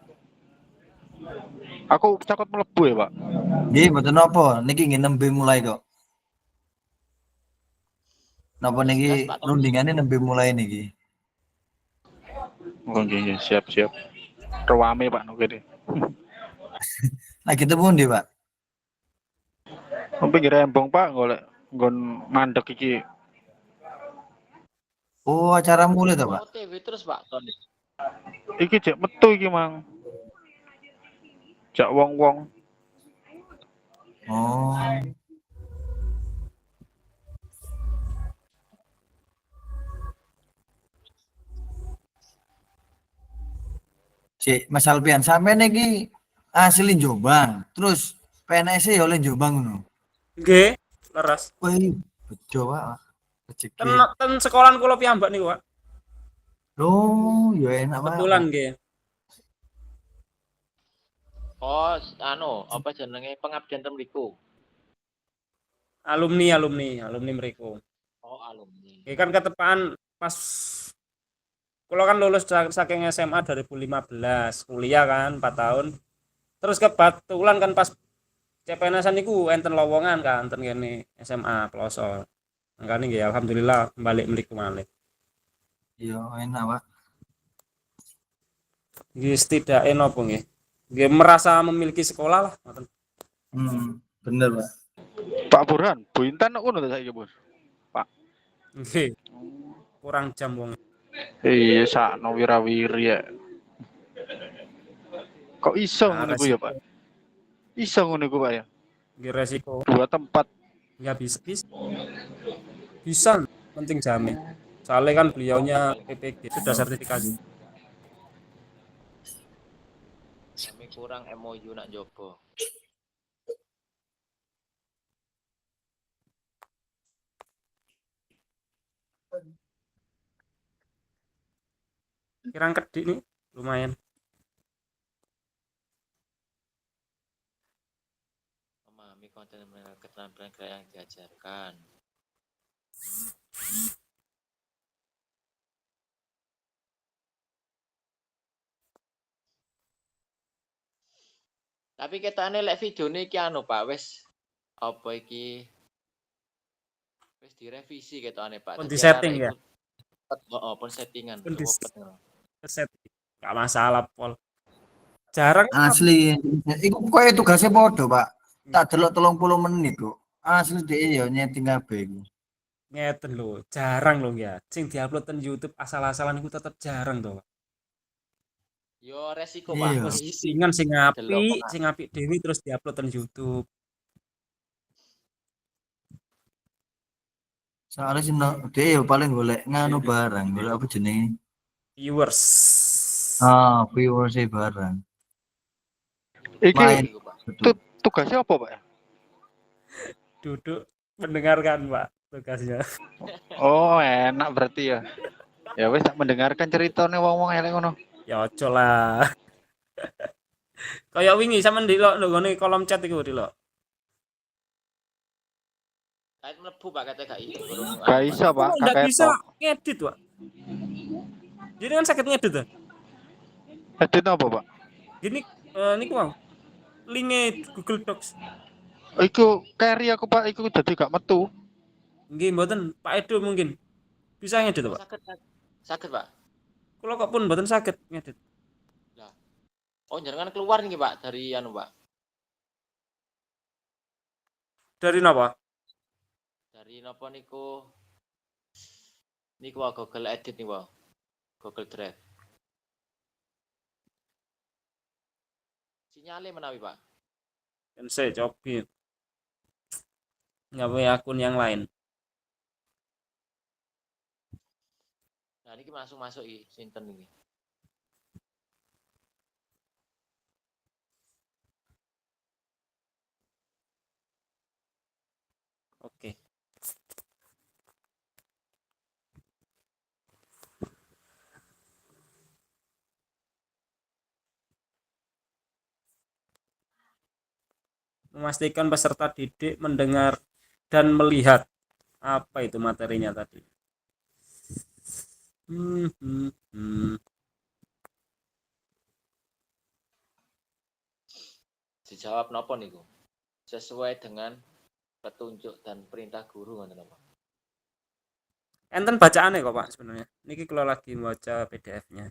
Aku cakot mlebu ya Pak. Nggih, mboten napa, niki nggih nembe mulai kok. Napa niki rundingane nembe mulai niki. Oh nggih, siap. Rewame Pak no kene. Lagi temu ndi, Pak? pinggir embong Pak, golek nggon mandek iki. Oh, acara mulai toh, Pak? OTW terus Pak Tony. Iki jek metu iki, Mang. Jak wong-wong. Oh. Cik, Mas Alpian, sampean iki asli Jombang, terus PNS ya oleh Jombang ngono. Nggih, leres. Wih, bejo, Pak. Ten, Rezeki. ten sekolahan kula piyambak niku, Pak. Oh, ya enak Kebetulan Pak. nggih. Oh, apa jenenge pengabdian ten mriku. Alumni mriku. Oh, alumni. Nggih kan ketepaan pas kula kan lulus saking SMA 2015, kuliah kan 4 tahun. Terus kebetulan kan pas CPNS-an niku enten lowongan kan ten kene SMA Ploso. Makane nggih alhamdulillah balik mriku malih. Iya, enak Pak. Nggih setidaknya napa nggih. Nggih merasa memiliki sekolah lah ngoten. Bener Pak. Pak Burhan, Bu Intan ngono ta saiki, Bos? Nggih. Kurang jam wong. Iya, sakno wirawiri ya. Kok iso ngono ku ya, Pak? Iso ngono ku, Pak ya? Nggih resiko. 2 tempat. Nggak bisa penting jamin soalnya kan beliaunya PPG sudah sertifikasi. Kami kurang MOU nak jopo. Kirang kedik nih lumayan. Memahami konten keterampilan yang diajarkan. Tapi ketane lek videone iki anu Pak, wis apa iki? Wis direvisi ketane Pak. Pun di setting ya. Heeh, pun settingan. Pun di setting. Gak masalah pol. Jarang Asli. Iku koyo tugasnya podo, Pak. Tak delok 30 menit kok. Asli dhek ya nyeting kabeh iku. ngeten lho, jarang lho ya. Sing diupload ten YouTube asal-asalan iku tetep jarang to, Pak. Yo resiko Iya. Pak. Postingan sing apik dhewe terus diupload ten YouTube. Soalnya sih dia ya paling golek nganu barang, golek apa jenenge? Viewers. Viewers barang. Iki Main. tugasnya apa, Pak? Duduk mendengarkan, Pak, tugasnya. Oh, enak berarti ya. Ya wis tak mendengarkan ceritanya wong-wong elek ngono. Ya ojo lah. Kayak wingi sampean ndelok nggone kolom chat iku ndelok. Kayak mlebu Pak kate gak iso. Gak iso, Pak. Enggak bisa ngedit, Pak. Jadi kan sakit ngedit tuh. Edit apa, Pak? Gini niku mau. Linknya Google Docs. Iku carry aku, Pak. Iku jadi gak metu. Nggih mboten, Pak Edo mungkin. Bisa ngedit, Pak. Sakit, Pak. Kula kok pun mboten saged ngedit. Lah. Oh, jenengan keluar nih, Pak, dari anu, Pak. Dari napa? Dari napa niku? Niku wae Google Edit nih, Pak. Google Drive. Sinyale menawi, Pak. Kan saya cobi. Nggak akun yang lain. Nah, ini langsung masuk iki, sinten iki. Oke. Memastikan peserta didik mendengar dan melihat apa itu materinya tadi. Dijawab napa niku? Sesuai dengan petunjuk dan perintah guru ngoten napa? Enten bacaane kok Pak sebenarnya. Niki kalau lagi baca PDF-nya.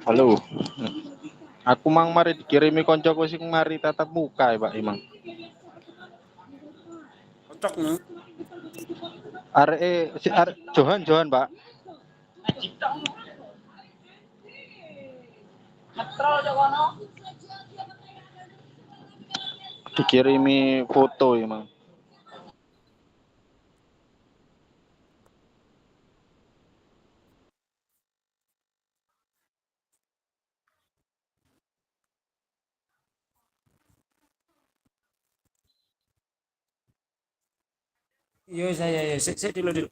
Halo. Aku mang mari dikirimi koncoku sing mari tatap muka ya Pak Imang. Cocok nih. Si Johan Pak. Dikirimi foto Imang. Iya saya ya, sik dulu dulu.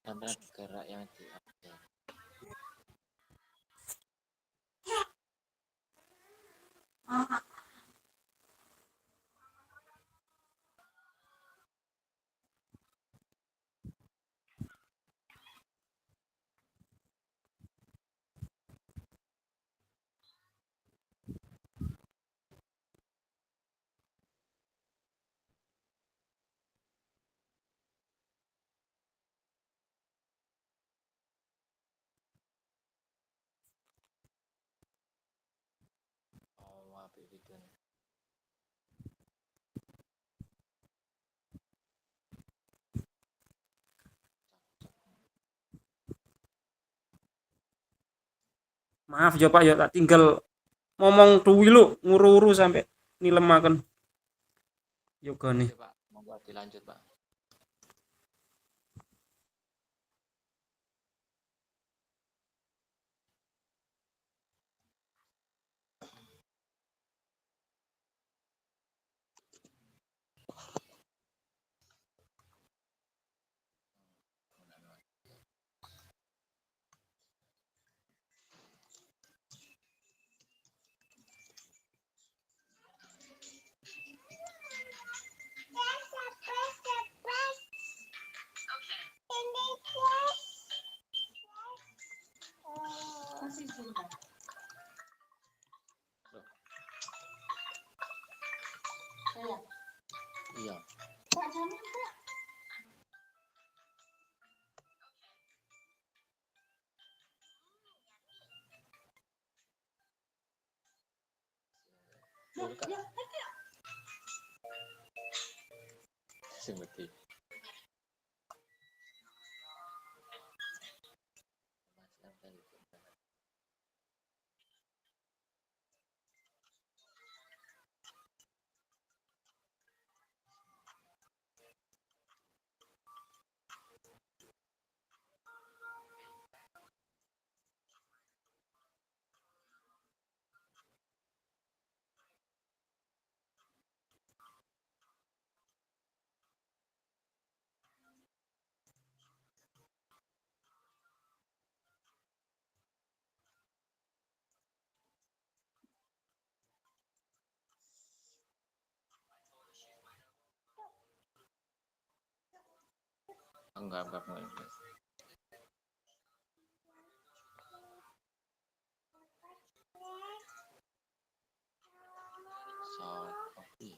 Tampilan gerak yang di oh apik video. Maaf ya Pak ya tak tinggal ngomong dulu nguru-uru sampai nilemaken yoga nih. Oke Pak, monggo dilanjut Pak. Iya. Seperti enggak. So, oke.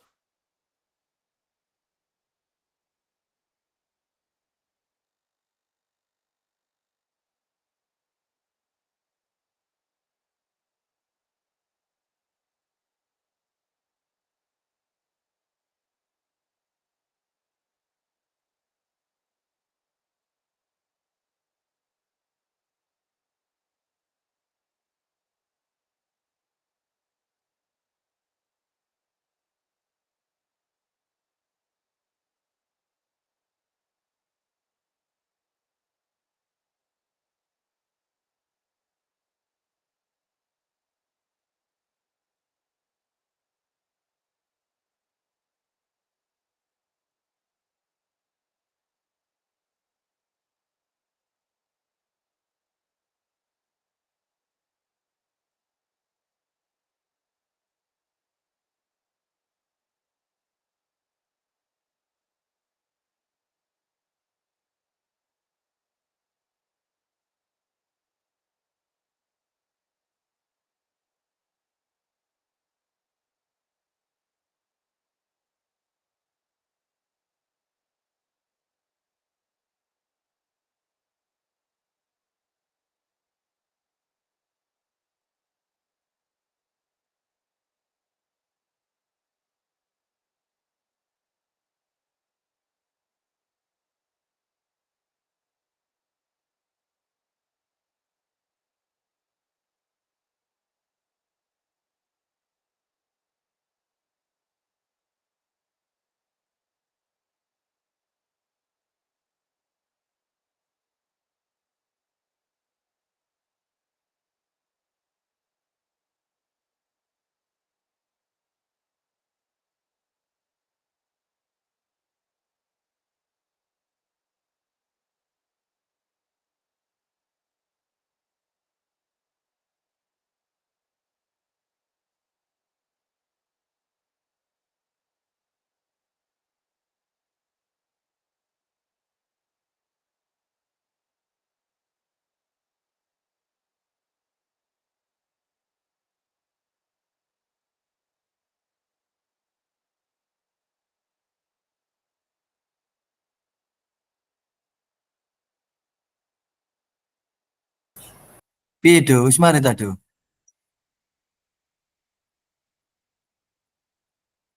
Piye do? Wis mari ta do?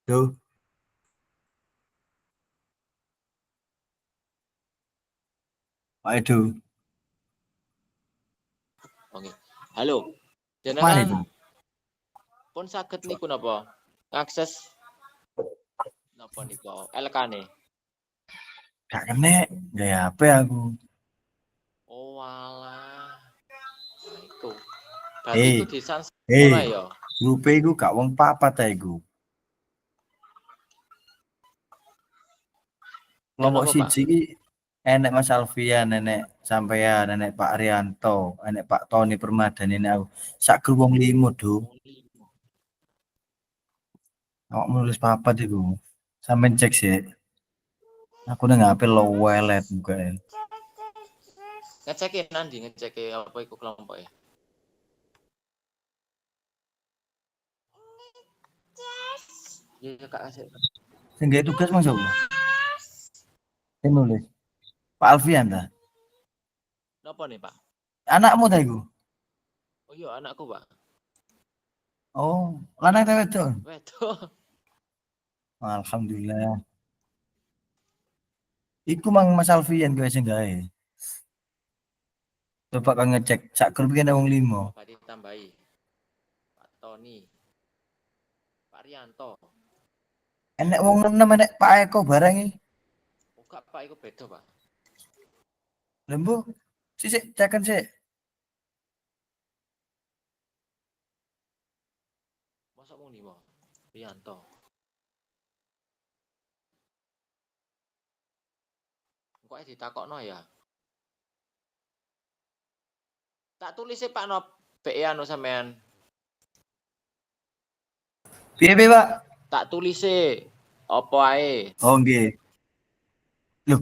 Do. Ayo do. Oke. Halo. Mari Jenengan do. pun saged niku napa? Ngakses napa niku LK-ne. Gak kene gaya HP aku. Oh walah. Nah, iku. Berarti Eh, itu di sans eh, ngono ya. grupe iku gak wong papat ta iku. Kelompok Kenapa, Pak? siji iki enek Mas Alfian, enek sampean, enek Pak Arianto, enek Pak Tony Permadani, enek aku. Sak grup wong 5 do. Awak nulis papat iku. Sampeyan cek sih. Aku nang HP lowelet buka. Ngecekin nanti ngeceki apa iku kelompok ya. Iya Kak asik. Sing gawe tugas Mas apa? Sing nulis. Pak Alfian ta? Napa nih, Pak? Anakmu ta iku? Oh iya anakku, Pak. Oh, lanang ta wedok? Wedok. Alhamdulillah. Iku mang Mas Alfian kowe sing gawe. Coba kan ngecek sak grup iki ana wong 5. Pak ditambahi. Pak Tony. Pak Rianto. Enek wong 6 enek Pak Eko barang iki. Oh gak Pak iku beda, Pak. Lembu. Sik ceken sik. Mosok mung 5. Rianto. Kok ditakokno ya? Tak tulis Pak no BE anu sampean. Piye Pak? Tak tulis apa ae. Oh nggih. Loh,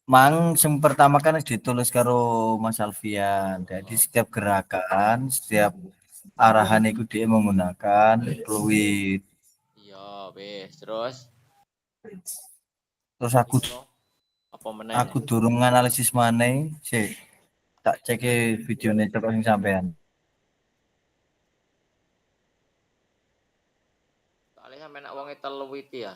mang yang pertama kan ditulis karo Mas Alfian. Jadi setiap gerakan, setiap arahan itu dia menggunakan fluid. Iya, wis. Terus Terus apa meneh? aku durung analisis maneh, sih. Tak cek videonya coba sing sampean. Soalnya sampean nek wonge telu iki ya.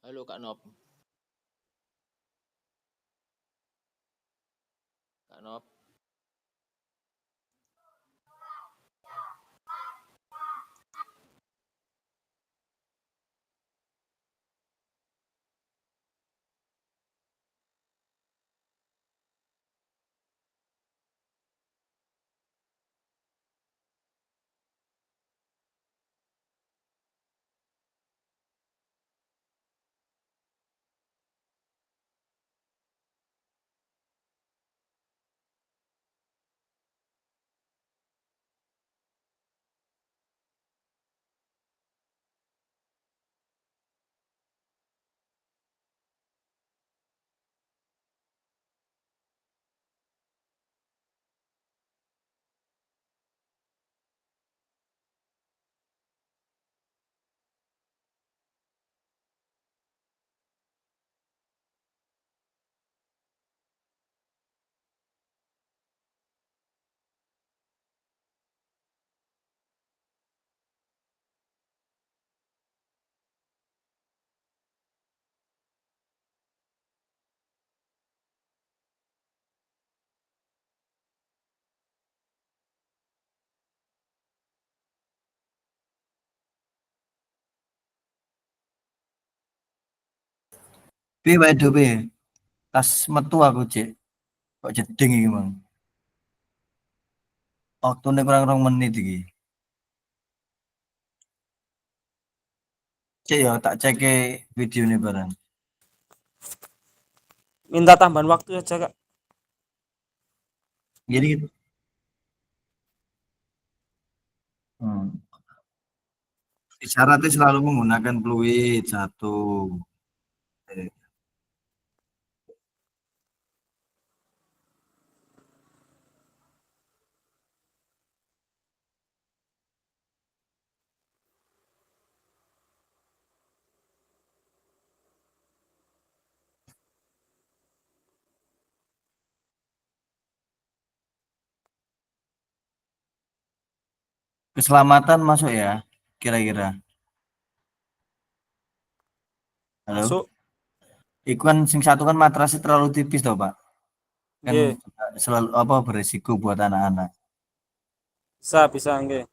Halo Kak Nop. Kak Nop. Piye wae do piye? Tas metu aku cek. Kok jeding iki, Mang. Waktune kurang 2 menit iki. Cek ya tak ceke videone bareng. Minta tambahan waktu aja, Kak. Jadi gitu. Isyaratnya selalu menggunakan fluid satu. Keselamatan masuk ya, kira-kira. Halo? Masuk. Iku kan sing satu kan matrasnya terlalu tipis toh, Pak. Kan Nggih, selalu apa beresiko buat anak-anak. bisa nggih.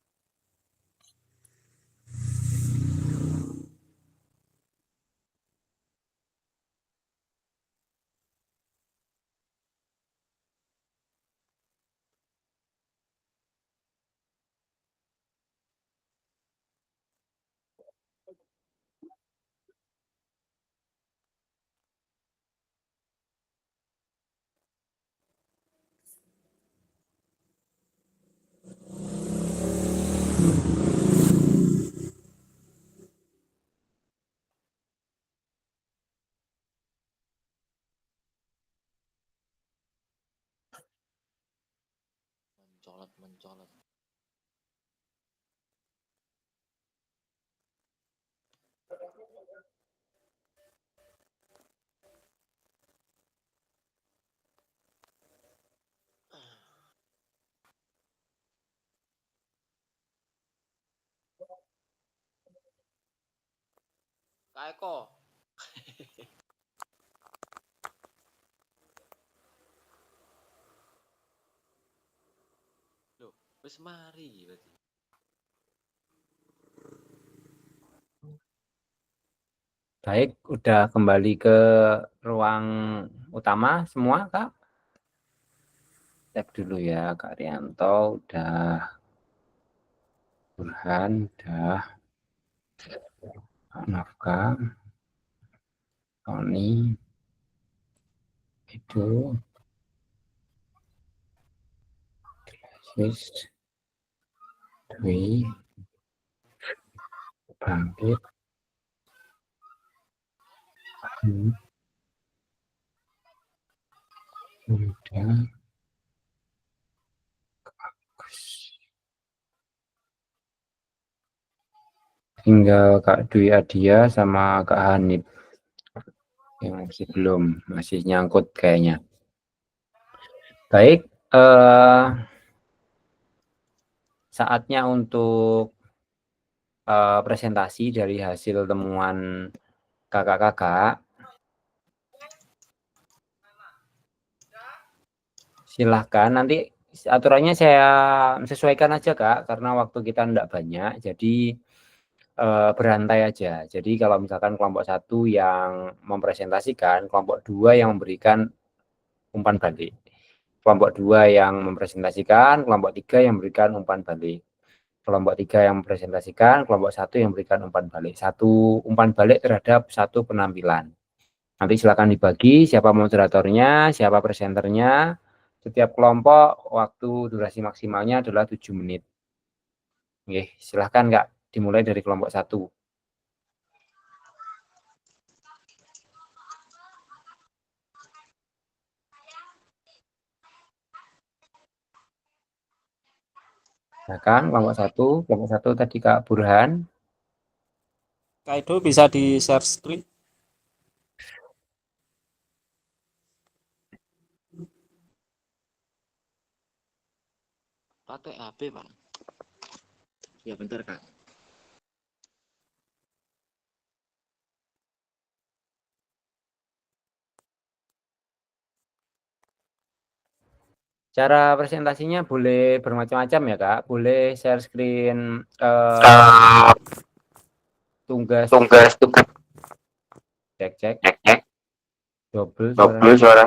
Mencolot. Kak Eko. Loh, wis mari berarti. Baik, udah kembali ke ruang utama semua, Kak. Cek dulu ya, Kak Rianto udah, Burhan udah, Kak Nafka, Tony, itu, Sis, Dwi, Bangkit, udah, tinggal Kak Dwi Adia sama Kak Hanif yang masih nyangkut kayaknya. Baik, saatnya untuk presentasi dari hasil temuan kakak-kakak, silahkan nanti aturannya saya sesuaikan aja Kak, karena waktu kita enggak banyak, jadi berantai aja. Jadi kalau misalkan kelompok 1 yang mempresentasikan, kelompok 2 yang memberikan umpan balik. Kelompok 2 yang mempresentasikan, kelompok 3 yang memberikan umpan balik. Kelompok 3 yang mempresentasikan, kelompok 1 yang memberikan umpan balik. 1 umpan balik terhadap 1 penampilan. Nanti silakan dibagi siapa moderatornya, siapa presenternya. Setiap kelompok waktu durasi maksimalnya adalah 7 menit. Oke, silahkan Kak, dimulai dari kelompok 1. Silakan kelompok 1 tadi Kak Burhan. Kaido bisa di share screen. Pakai HP, Pak. Ya bentar, Kak. Cara presentasinya boleh bermacam-macam ya Kak. Boleh share screen tugas cek double suara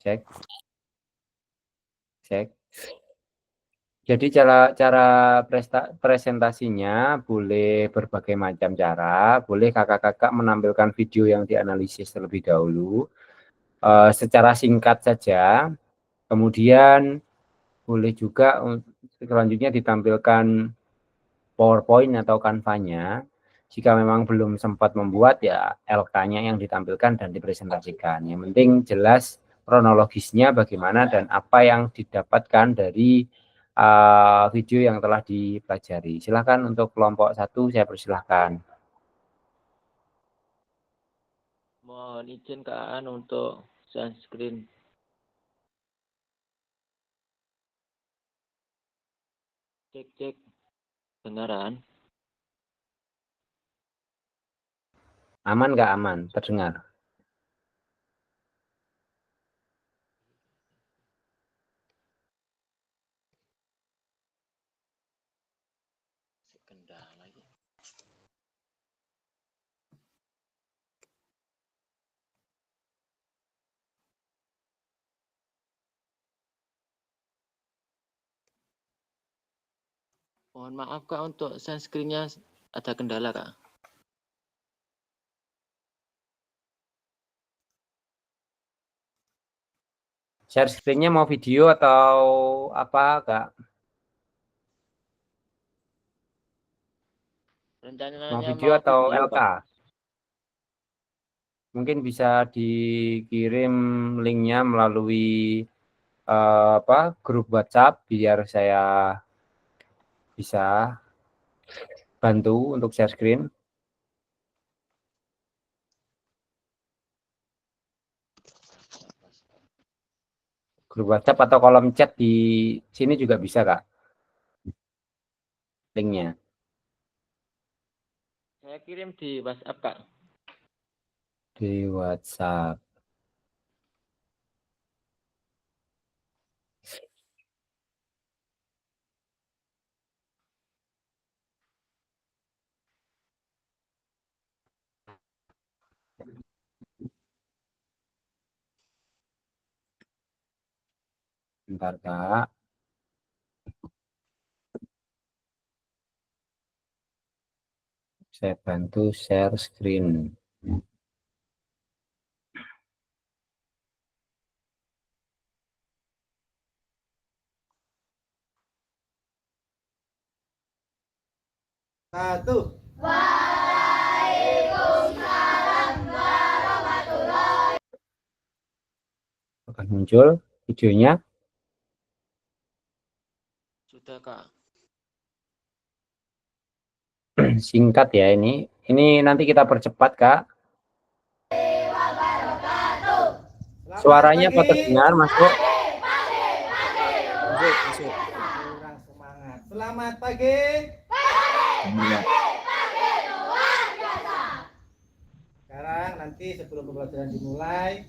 cek. Jadi cara presentasinya boleh berbagai macam cara. Boleh kakak-kakak menampilkan video yang dianalisis terlebih dahulu secara singkat saja. Kemudian boleh juga selanjutnya ditampilkan PowerPoint atau Canva-nya. Jika memang belum sempat membuat, ya LK-nya yang ditampilkan dan dipresentasikan. Yang penting jelas kronologisnya bagaimana dan apa yang didapatkan dari video yang telah dipelajari. Silakan untuk kelompok 1 saya persilahkan. Mohon izin Kak untuk share screen. Cek beneran. Aman nggak aman? Terdengar? Kendala ya. Mohon maaf Kak untuk share screen-nya ada kendala Kak. Share screen-nya mau video atau apa Kak? Rencananya Mau video atau LK? Pak. Mungkin bisa dikirim linknya melalui grup WhatsApp biar saya bisa bantu untuk share screen. Grup WhatsApp atau kolom chat di sini juga bisa Kak, linknya. Saya kirim di WhatsApp Kak. Di WhatsApp. Bentar Kak. Saya bantu share screen. Satu. Waalaikumsalam warahmatullahi. Akan muncul videonya. Sudah Kak. Singkat ya ini. Ini nanti kita percepat Kak. Suaranya apa terdengar masuk? Masuk. Kurang semangat. Selamat pagi. nanti sebelum pembelajaran dimulai,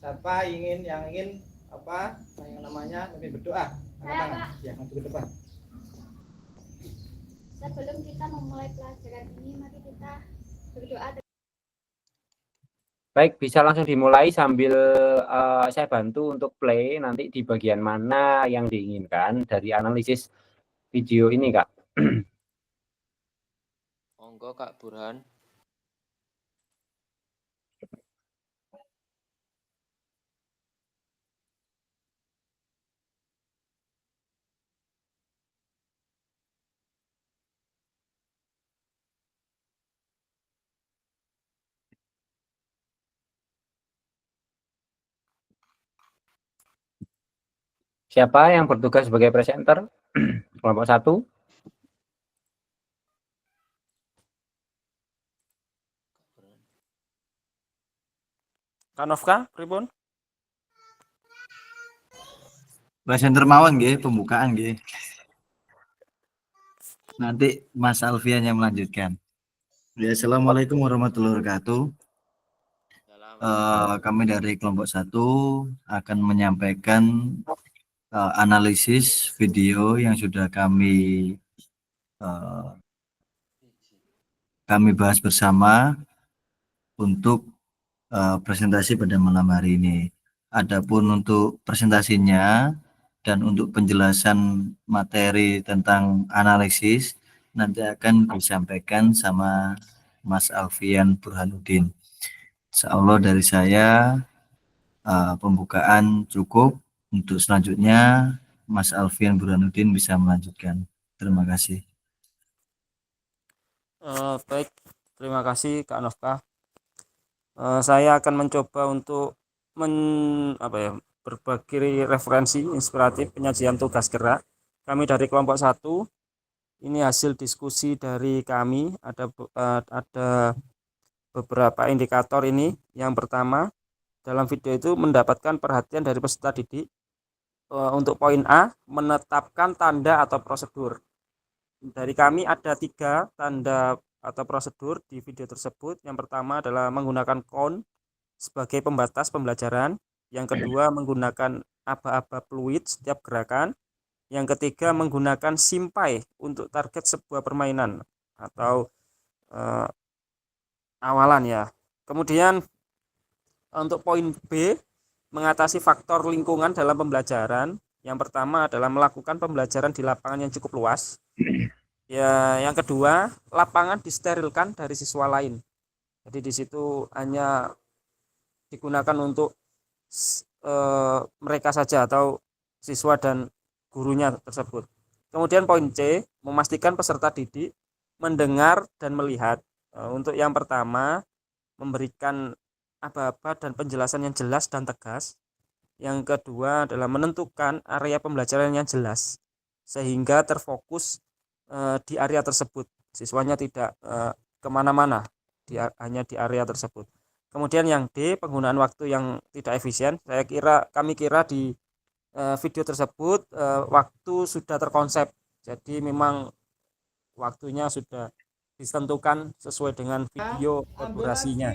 siapa yang ingin apa yang namanya memimpin berdoa? Ya, maju ke depan. Sebelum kita memulai pelajaran ini, mari kita berdoa. Baik, bisa langsung dimulai sambil saya bantu untuk play nanti di bagian mana yang diinginkan dari analisis video ini, Kak. Monggo Kak Burhan. Siapa yang bertugas sebagai presenter? Kelompok 1. Kanovka, pripun? Presenter mawon nggih, pembukaan nggih. Nanti Mas Alfian yang melanjutkan. Ya, Assalamualaikum warahmatullahi wabarakatuh. Kami dari kelompok 1 akan menyampaikan analisis video yang sudah kami bahas bersama untuk presentasi pada malam hari ini. Adapun untuk presentasinya dan untuk penjelasan materi tentang analisis nanti akan disampaikan sama Mas Alfian Burhanuddin. Insyaallah dari saya pembukaan cukup. Untuk selanjutnya Mas Alfian Burhanuddin bisa melanjutkan. Terima kasih. Baik, terima kasih Kak Novka. Saya akan mencoba untuk berbagi referensi inspiratif penyajian tugas gerak. Kami dari kelompok 1, ini hasil diskusi dari kami, ada beberapa indikator ini. Yang pertama, dalam video itu mendapatkan perhatian dari peserta didik. Untuk poin A, menetapkan tanda atau prosedur. Dari kami ada 3 tanda atau prosedur di video tersebut. Yang pertama adalah menggunakan count sebagai pembatas pembelajaran. Yang kedua menggunakan aba-aba fluid setiap gerakan. Yang ketiga menggunakan simpai untuk target sebuah permainan atau awalan ya. Kemudian untuk poin B, mengatasi faktor lingkungan dalam pembelajaran. Yang pertama adalah melakukan pembelajaran di lapangan yang cukup luas. Ya, yang kedua, lapangan disterilkan dari siswa lain. Jadi di situ hanya digunakan untuk mereka saja atau siswa dan gurunya tersebut. Kemudian poin C, memastikan peserta didik mendengar dan melihat. Untuk yang pertama, memberikan aba-aba dan penjelasan yang jelas dan tegas. Yang kedua adalah menentukan area pembelajaran yang jelas sehingga terfokus di area tersebut, siswanya tidak kemana-mana, hanya di area tersebut. Kemudian yang D, penggunaan waktu yang tidak efisien. Kami kira di video tersebut waktu sudah terkonsep, jadi memang waktunya sudah ditentukan sesuai dengan video durasinya.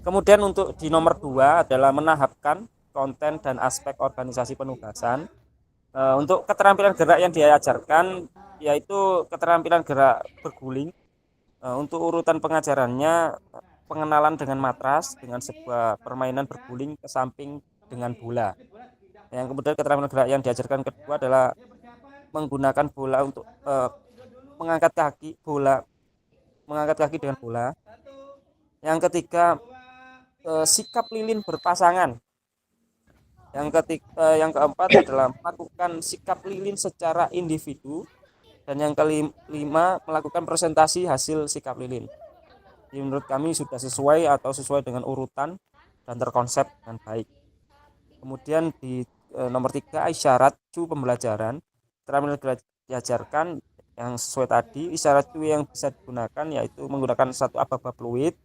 Kemudian untuk di nomor 2 adalah menahapkan konten dan aspek organisasi penugasan. Untuk keterampilan gerak yang diajarkan yaitu keterampilan gerak berguling. Untuk urutan pengajarannya, pengenalan dengan matras dengan sebuah permainan berguling ke samping dengan bola. Yang kemudian keterampilan gerak yang diajarkan kedua adalah menggunakan bola untuk mengangkat kaki dengan bola. Yang ketiga, sikap lilin berpasangan. Yang keempat adalah melakukan sikap lilin secara individu, dan yang kelima melakukan presentasi hasil sikap lilin. Jadi menurut kami sudah sesuai dengan urutan dan terkonsep dengan baik. Kemudian di nomor 3, isyarat cu pembelajaran. Keterampilan diajarkan yang sesuai tadi. Isyarat cu yang bisa digunakan yaitu menggunakan satu aba-aba fluid.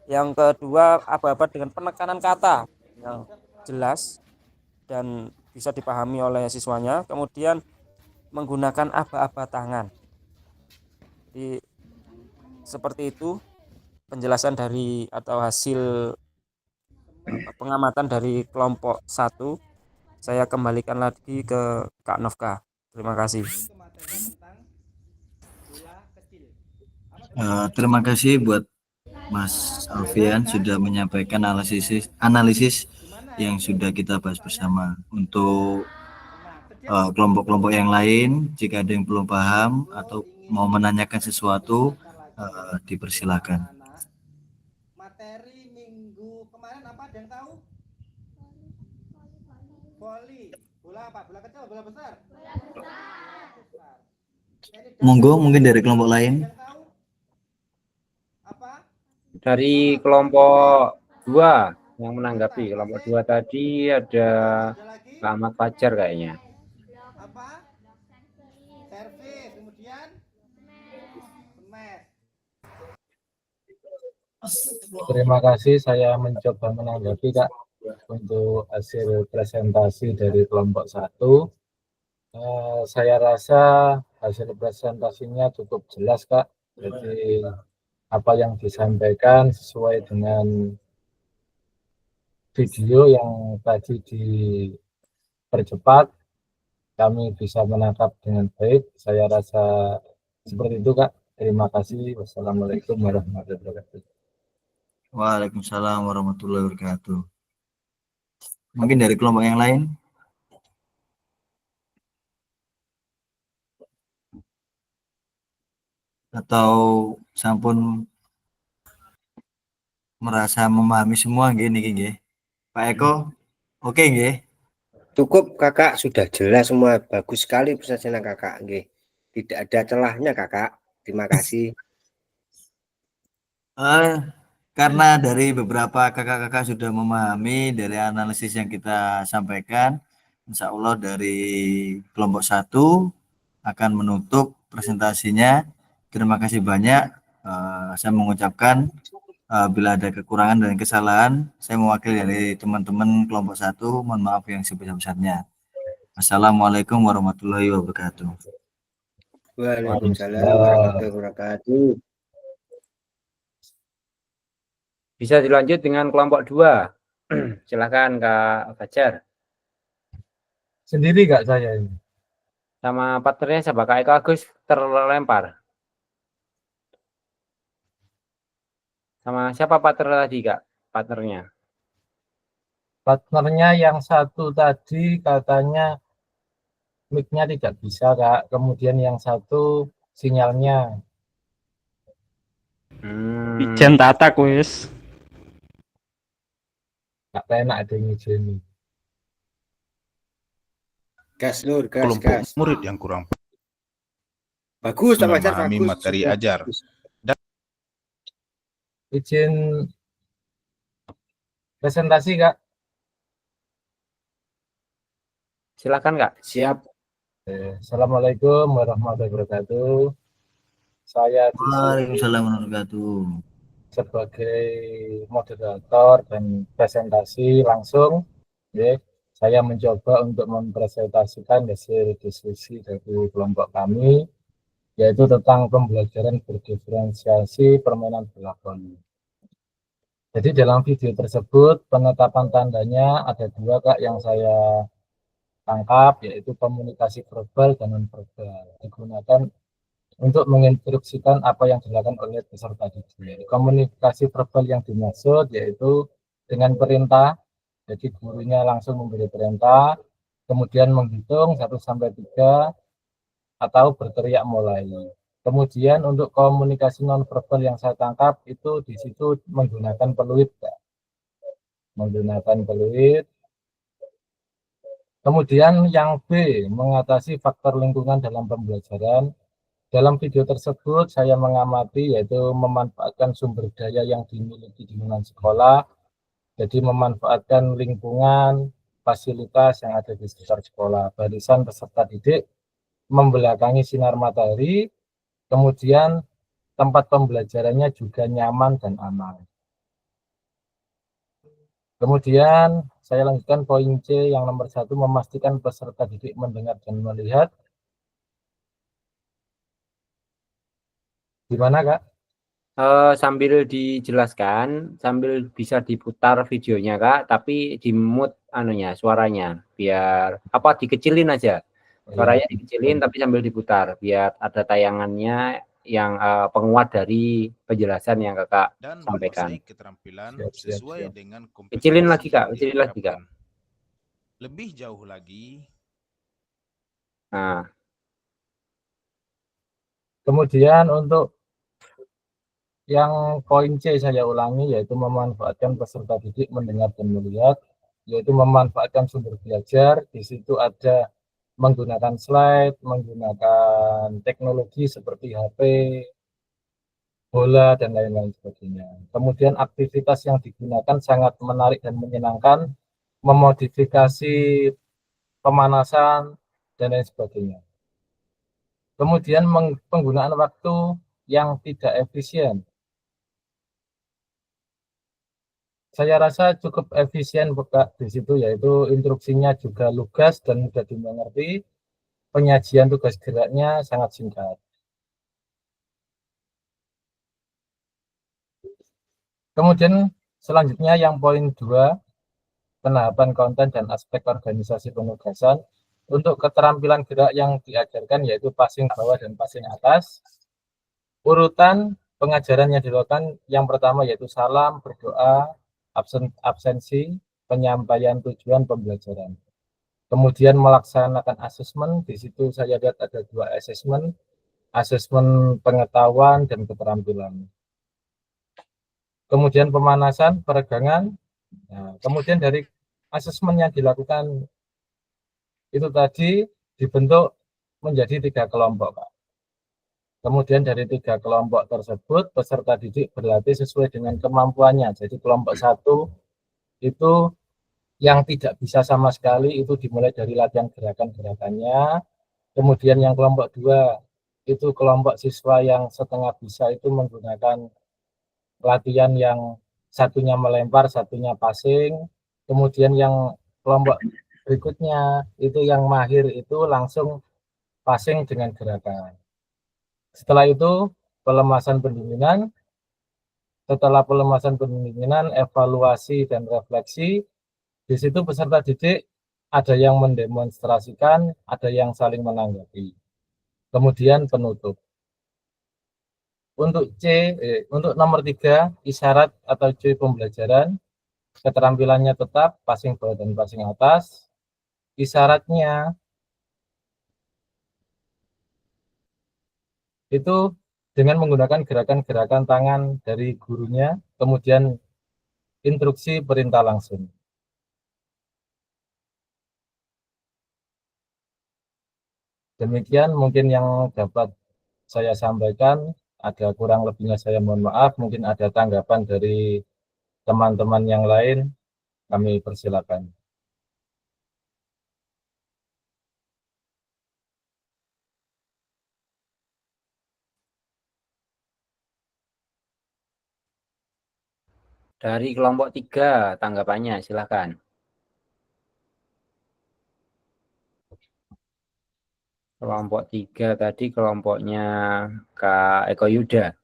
Yang kedua, aba-aba dengan penekanan kata yang jelas dan bisa dipahami oleh siswanya. Kemudian menggunakan aba-aba tangan. Jadi seperti itu penjelasan dari atau hasil pengamatan dari kelompok 1. Saya kembalikan lagi ke Kak Novka. Terima kasih. Terima kasih buat Mas Alfian sudah menyampaikan analisis yang sudah kita bahas bersama. Untuk kelompok-kelompok yang lain, jika ada yang belum paham atau mau menanyakan sesuatu, dipersilakan. Materi minggu kemarin apa, ada yang tahu? Voli. Bola apa? Bola kecil, bola besar? Bola besar. Monggo mungkin dari kelompok lain. Dari kelompok 2 yang menanggapi. Kelompok 2 tadi ada Pak Ahmad Fajar kayaknya. Apa? Servis, kemudian semes. Terima kasih, saya mencoba menanggapi Kak untuk hasil presentasi dari kelompok 1. Saya rasa hasil presentasinya cukup jelas Kak, jadi apa yang disampaikan sesuai dengan video yang tadi dipercepat, kami bisa menangkap dengan baik. Saya rasa seperti itu Kak. Terima kasih. Wassalamualaikum warahmatullahi wabarakatuh. Waalaikumsalam warahmatullahi wabarakatuh. Mungkin dari kelompok yang lain. Atau sampun merasa memahami semua nggih. Pak Eko, oke nggih? Cukup Kakak, sudah jelas semua, bagus sekali presentasinya Kakak nggih. Tidak ada celahnya Kakak. Terima kasih. Karena dari beberapa kakak-kakak sudah memahami dari analisis yang kita sampaikan, insya Allah dari kelompok 1 akan menutup presentasinya. Terima kasih banyak. Saya mengucapkan bila ada kekurangan dan kesalahan, saya mewakili dari teman-teman kelompok 1, mohon maaf yang sebesar-besarnya. Assalamualaikum warahmatullahi wabarakatuh. Waalaikumsalam warahmatullahi wabarakatuh. Bisa dilanjut dengan kelompok 2. Silakan Kak Fajar. Sendiri Kak saya ini. Sama partnernya siapa? Kak Eko Agus terlempar. Sama siapa partner tadi Kak? Partnernya. Partnernya yang satu tadi katanya mic-nya tidak bisa Kak. Kemudian yang satu sinyalnya. Ijen tata kuis. Gak enak ada yang ngizini. Gas Nur, gas. Kelompok murid yang kurang Bagus, Pak Fajar, memahami bagus. materi Sudah ajar. bagus. Izin presentasi Kak. Silakan Kak. Siap. Assalamualaikum warahmatullahi wabarakatuh. Saya Waalaikumsalam warahmatullahi wabarakatuh. Sebagai moderator dan presentasi langsung, ya, saya mencoba untuk mempresentasikan hasil diskusi dari kelompok kami, yaitu tentang pembelajaran berdiferensiasi permainan bola voli. Jadi dalam video tersebut penetapan tandanya ada 2 Kak yang saya tangkap, yaitu komunikasi verbal dan non-verbal, digunakan untuk menginstruksikan apa yang dilakukan oleh peserta didik. Komunikasi verbal yang dimaksud yaitu dengan perintah, jadi gurunya langsung memberi perintah, kemudian menghitung 1-3 atau berteriak mulai. Kemudian untuk komunikasi non-verbal yang saya tangkap itu di situ menggunakan peluit, menggunakan peluit. Kemudian yang B, mengatasi faktor lingkungan dalam pembelajaran. Dalam video tersebut saya mengamati yaitu memanfaatkan sumber daya yang dimiliki di lingkungan sekolah, jadi memanfaatkan lingkungan, fasilitas yang ada di sekitar sekolah, barisan peserta didik membelakangi sinar matahari, kemudian tempat pembelajarannya juga nyaman dan aman. Kemudian saya lanjutkan poin C yang nomor 1, memastikan peserta didik mendengar dan melihat. Gimana Kak? Sambil dijelaskan, sambil bisa diputar videonya Kak, tapi di-mute anunya, suaranya, biar dikecilin aja. Suaranya dikecilin tapi sambil diputar, biar ada tayangannya yang penguat dari penjelasan yang Kakak sampaikan. Keterampilan sesuai dengan kompetensi Kecilin lagi Kak, kecilin lagi Kak. Lebih jauh lagi. Nah. Kemudian untuk yang poin C saya ulangi, yaitu memanfaatkan peserta didik mendengar dan melihat, yaitu memanfaatkan sumber belajar. Di situ ada menggunakan slide, menggunakan teknologi seperti HP, bola, dan lain-lain sebagainya. Kemudian aktivitas yang digunakan sangat menarik dan menyenangkan, memodifikasi pemanasan, dan lain sebagainya. Kemudian penggunaan waktu yang tidak efisien. Saya rasa cukup efisien di situ, yaitu instruksinya juga lugas dan mudah dimengerti. Penyajian tugas geraknya sangat singkat. Kemudian selanjutnya yang poin 2, penahapan konten dan aspek organisasi penugasan. Untuk keterampilan gerak yang diajarkan yaitu passing bawah dan passing atas. Urutan pengajaran yang dilakukan yang pertama yaitu salam, berdoa, absensi, penyampaian tujuan pembelajaran. Kemudian melaksanakan asesmen. Di situ saya lihat ada 2 asesmen, asesmen pengetahuan dan keterampilan. Kemudian pemanasan, peregangan. Nah, kemudian dari asesmen yang dilakukan itu tadi dibentuk menjadi 3 kelompok, Pak. Kemudian dari 3 kelompok tersebut peserta didik berlatih sesuai dengan kemampuannya. Jadi kelompok 1 itu yang tidak bisa sama sekali itu dimulai dari latihan gerakan-gerakannya. Kemudian yang kelompok 2 itu kelompok siswa yang setengah bisa itu menggunakan latihan yang satunya melempar, satunya passing. Kemudian yang kelompok berikutnya itu yang mahir itu langsung passing dengan gerakan. Setelah itu pelemasan pendinginan. Setelah pelemasan pendinginan, evaluasi dan refleksi. Di situ peserta didik ada yang mendemonstrasikan, ada yang saling menanggapi. Kemudian penutup. Untuk untuk nomor 3, isyarat atau C pembelajaran, keterampilannya tetap passing bawah dan passing atas. Isyaratnya itu dengan menggunakan gerakan-gerakan tangan dari gurunya, kemudian instruksi perintah langsung. Demikian mungkin yang dapat saya sampaikan. Ada kurang lebihnya saya mohon maaf. Mungkin ada tanggapan dari teman-teman yang lain, kami persilakan. Dari kelompok 3 tanggapannya, silakan. Kelompok 3 tadi kelompoknya Kak Eko Yuda.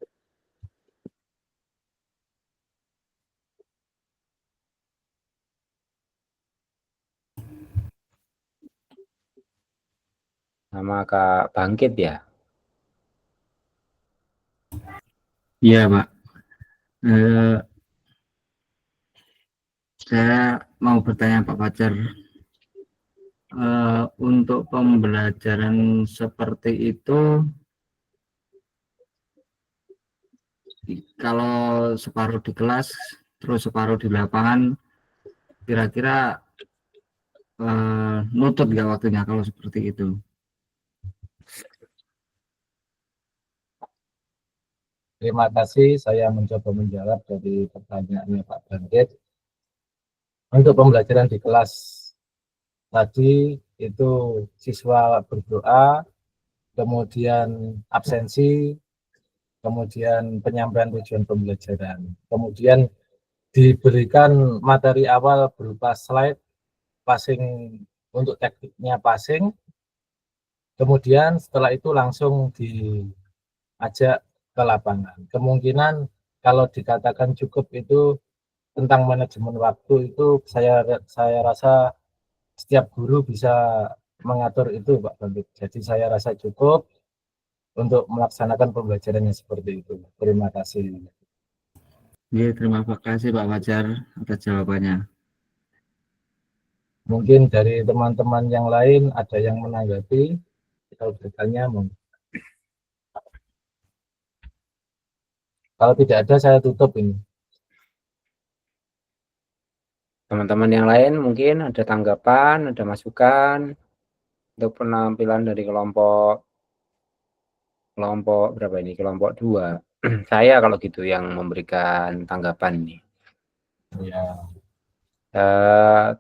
Sama Kak Bangkit ya? Iya Pak. Saya mau bertanya Pak Fajar. Untuk pembelajaran seperti itu, kalau separuh di kelas terus separuh di lapangan, kira-kira nutut nggak waktunya kalau seperti itu? Terima kasih, saya mencoba menjawab dari pertanyaannya Pak Bangkit. Untuk pembelajaran di kelas tadi itu siswa berdoa, kemudian absensi, kemudian penyampaian tujuan pembelajaran, kemudian diberikan materi awal berupa slide passing untuk tekniknya passing, kemudian setelah itu langsung diajak ke lapangan. Kemungkinan kalau dikatakan cukup itu tentang manajemen waktu itu saya rasa setiap guru bisa mengatur itu, Pak Bambit. Jadi saya rasa cukup untuk melaksanakan pembelajarannya seperti itu. Terima kasih. Ya, terima kasih Pak Fajar atas jawabannya. Mungkin dari teman-teman yang lain ada yang menanggapi, kalau bertanya mungkin. Kalau tidak ada saya tutup ini. Teman-teman yang lain mungkin ada tanggapan, ada masukan untuk penampilan dari kelompok berapa ini? Kelompok 2. Saya kalau gitu yang memberikan tanggapan nih. Ya.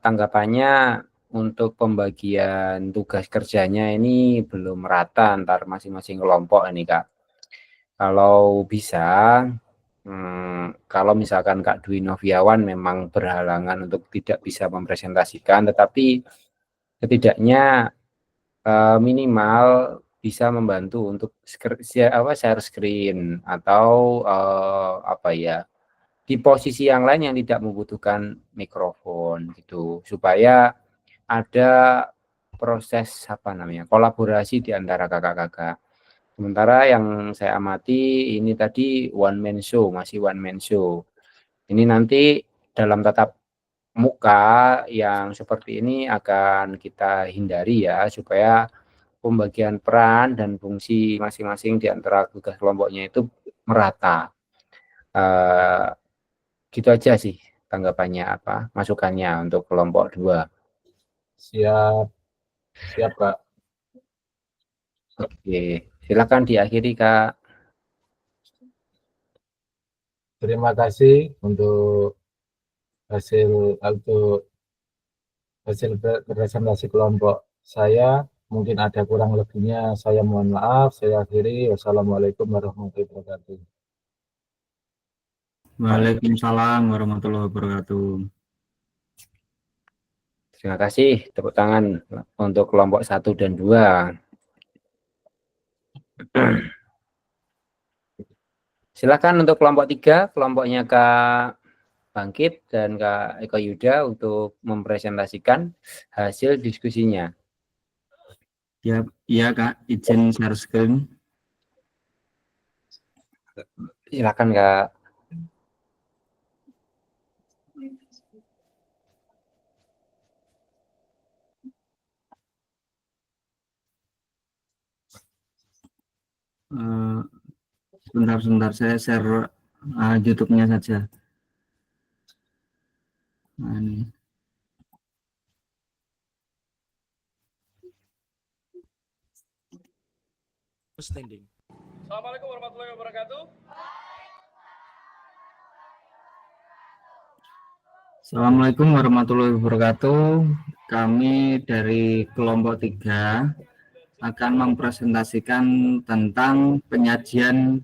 Tanggapannya untuk pembagian tugas kerjanya ini belum rata antar masing-masing kelompok ini, Kak. Kalau bisa, kalau misalkan Kak Dwi Noviawan memang berhalangan untuk tidak bisa mempresentasikan, tetapi setidaknya minimal bisa membantu untuk share screen atau di posisi yang lain yang tidak membutuhkan mikrofon gitu, supaya ada proses kolaborasi di antara kakak-kakak. Sementara yang saya amati ini tadi masih one man show. Ini nanti dalam tatap muka yang seperti ini akan kita hindari ya, supaya pembagian peran dan fungsi masing-masing di antara tugas kelompoknya itu merata. Gitu aja sih tanggapannya, masukannya untuk kelompok 2. Siap, Kak. Oke, silakan diakhiri, Kak. Terima kasih untuk hasil presentasi kelompok saya. Mungkin ada kurang lebihnya, saya mohon maaf. Saya akhiri. Wassalamualaikum warahmatullahi wabarakatuh. Waalaikumsalam warahmatullahi wabarakatuh. Terima kasih, tepuk tangan untuk kelompok 1 dan 2. Silakan untuk kelompok 3, kelompoknya Kak Bangkit dan Kak Eko Yuda untuk mempresentasikan hasil diskusinya. Ya, iya Kak, izin share screen. Silakan Kak. Sebentar, saya share YouTube-nya saja. Nah, ini. Assalamualaikum warahmatullahi wabarakatuh. Assalamualaikum warahmatullahi wabarakatuh. Kami dari kelompok 3 akan mempresentasikan tentang penyajian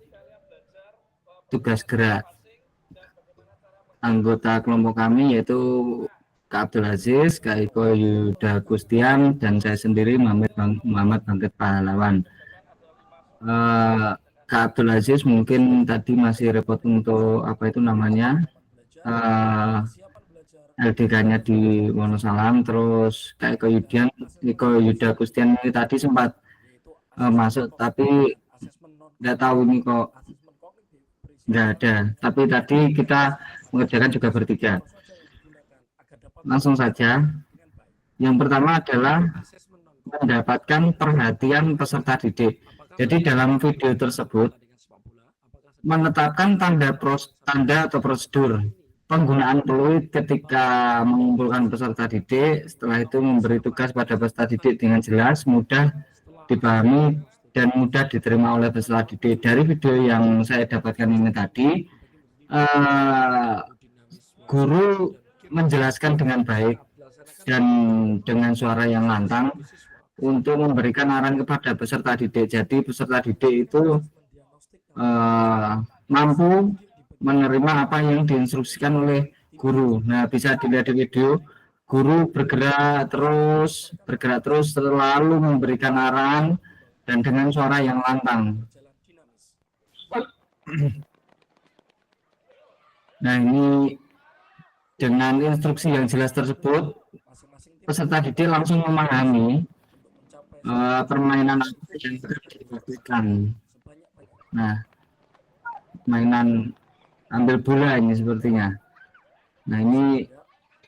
tugas gerak. Anggota kelompok kami yaitu Kak Abdul Aziz, Kak Eko Yuda Gustian, dan saya sendiri Muhammad Bangkit Pahlawan. Kak Abdul Aziz mungkin tadi masih repot untuk LDK-nya di Wonosalam, terus Kak Eko Yuda Gustian ini tadi sempat masuk, tapi nggak tahu ini kok nggak ada. Tapi tadi kita mengerjakan juga bertiga. Langsung saja. Yang pertama adalah mendapatkan perhatian peserta didik. Jadi dalam video tersebut menetapkan tanda atau prosedur penggunaan peluit ketika mengumpulkan peserta didik. Setelah itu memberi tugas pada peserta didik dengan jelas, mudah dipahami, dan mudah diterima oleh peserta didik. Dari video yang saya dapatkan ini tadi, guru menjelaskan dengan baik dan dengan suara yang lantang untuk memberikan arahan kepada peserta didik. Jadi peserta didik itu mampu menerima apa yang diinstruksikan oleh guru. Nah, bisa dilihat di video, guru bergerak terus selalu memberikan arahan dan dengan suara yang lantang. Nah, ini dengan instruksi yang jelas tersebut, peserta didik langsung memahami permainan apa yang dilakukan. Nah, mainan ambil bola ini sepertinya. Nah, ini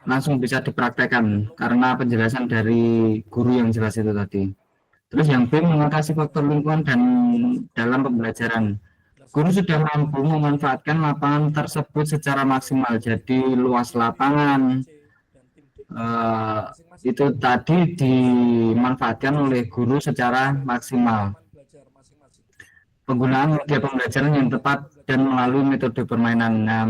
langsung bisa dipraktekkan karena penjelasan dari guru yang jelas itu tadi. Terus yang B, mengatasi faktor lingkungan dan dalam pembelajaran. Guru sudah mampu memanfaatkan lapangan tersebut secara maksimal. Jadi luas lapangan itu tadi dimanfaatkan oleh guru secara maksimal. Penggunaan media pembelajaran yang tepat dan melalui metode permainan. Nah,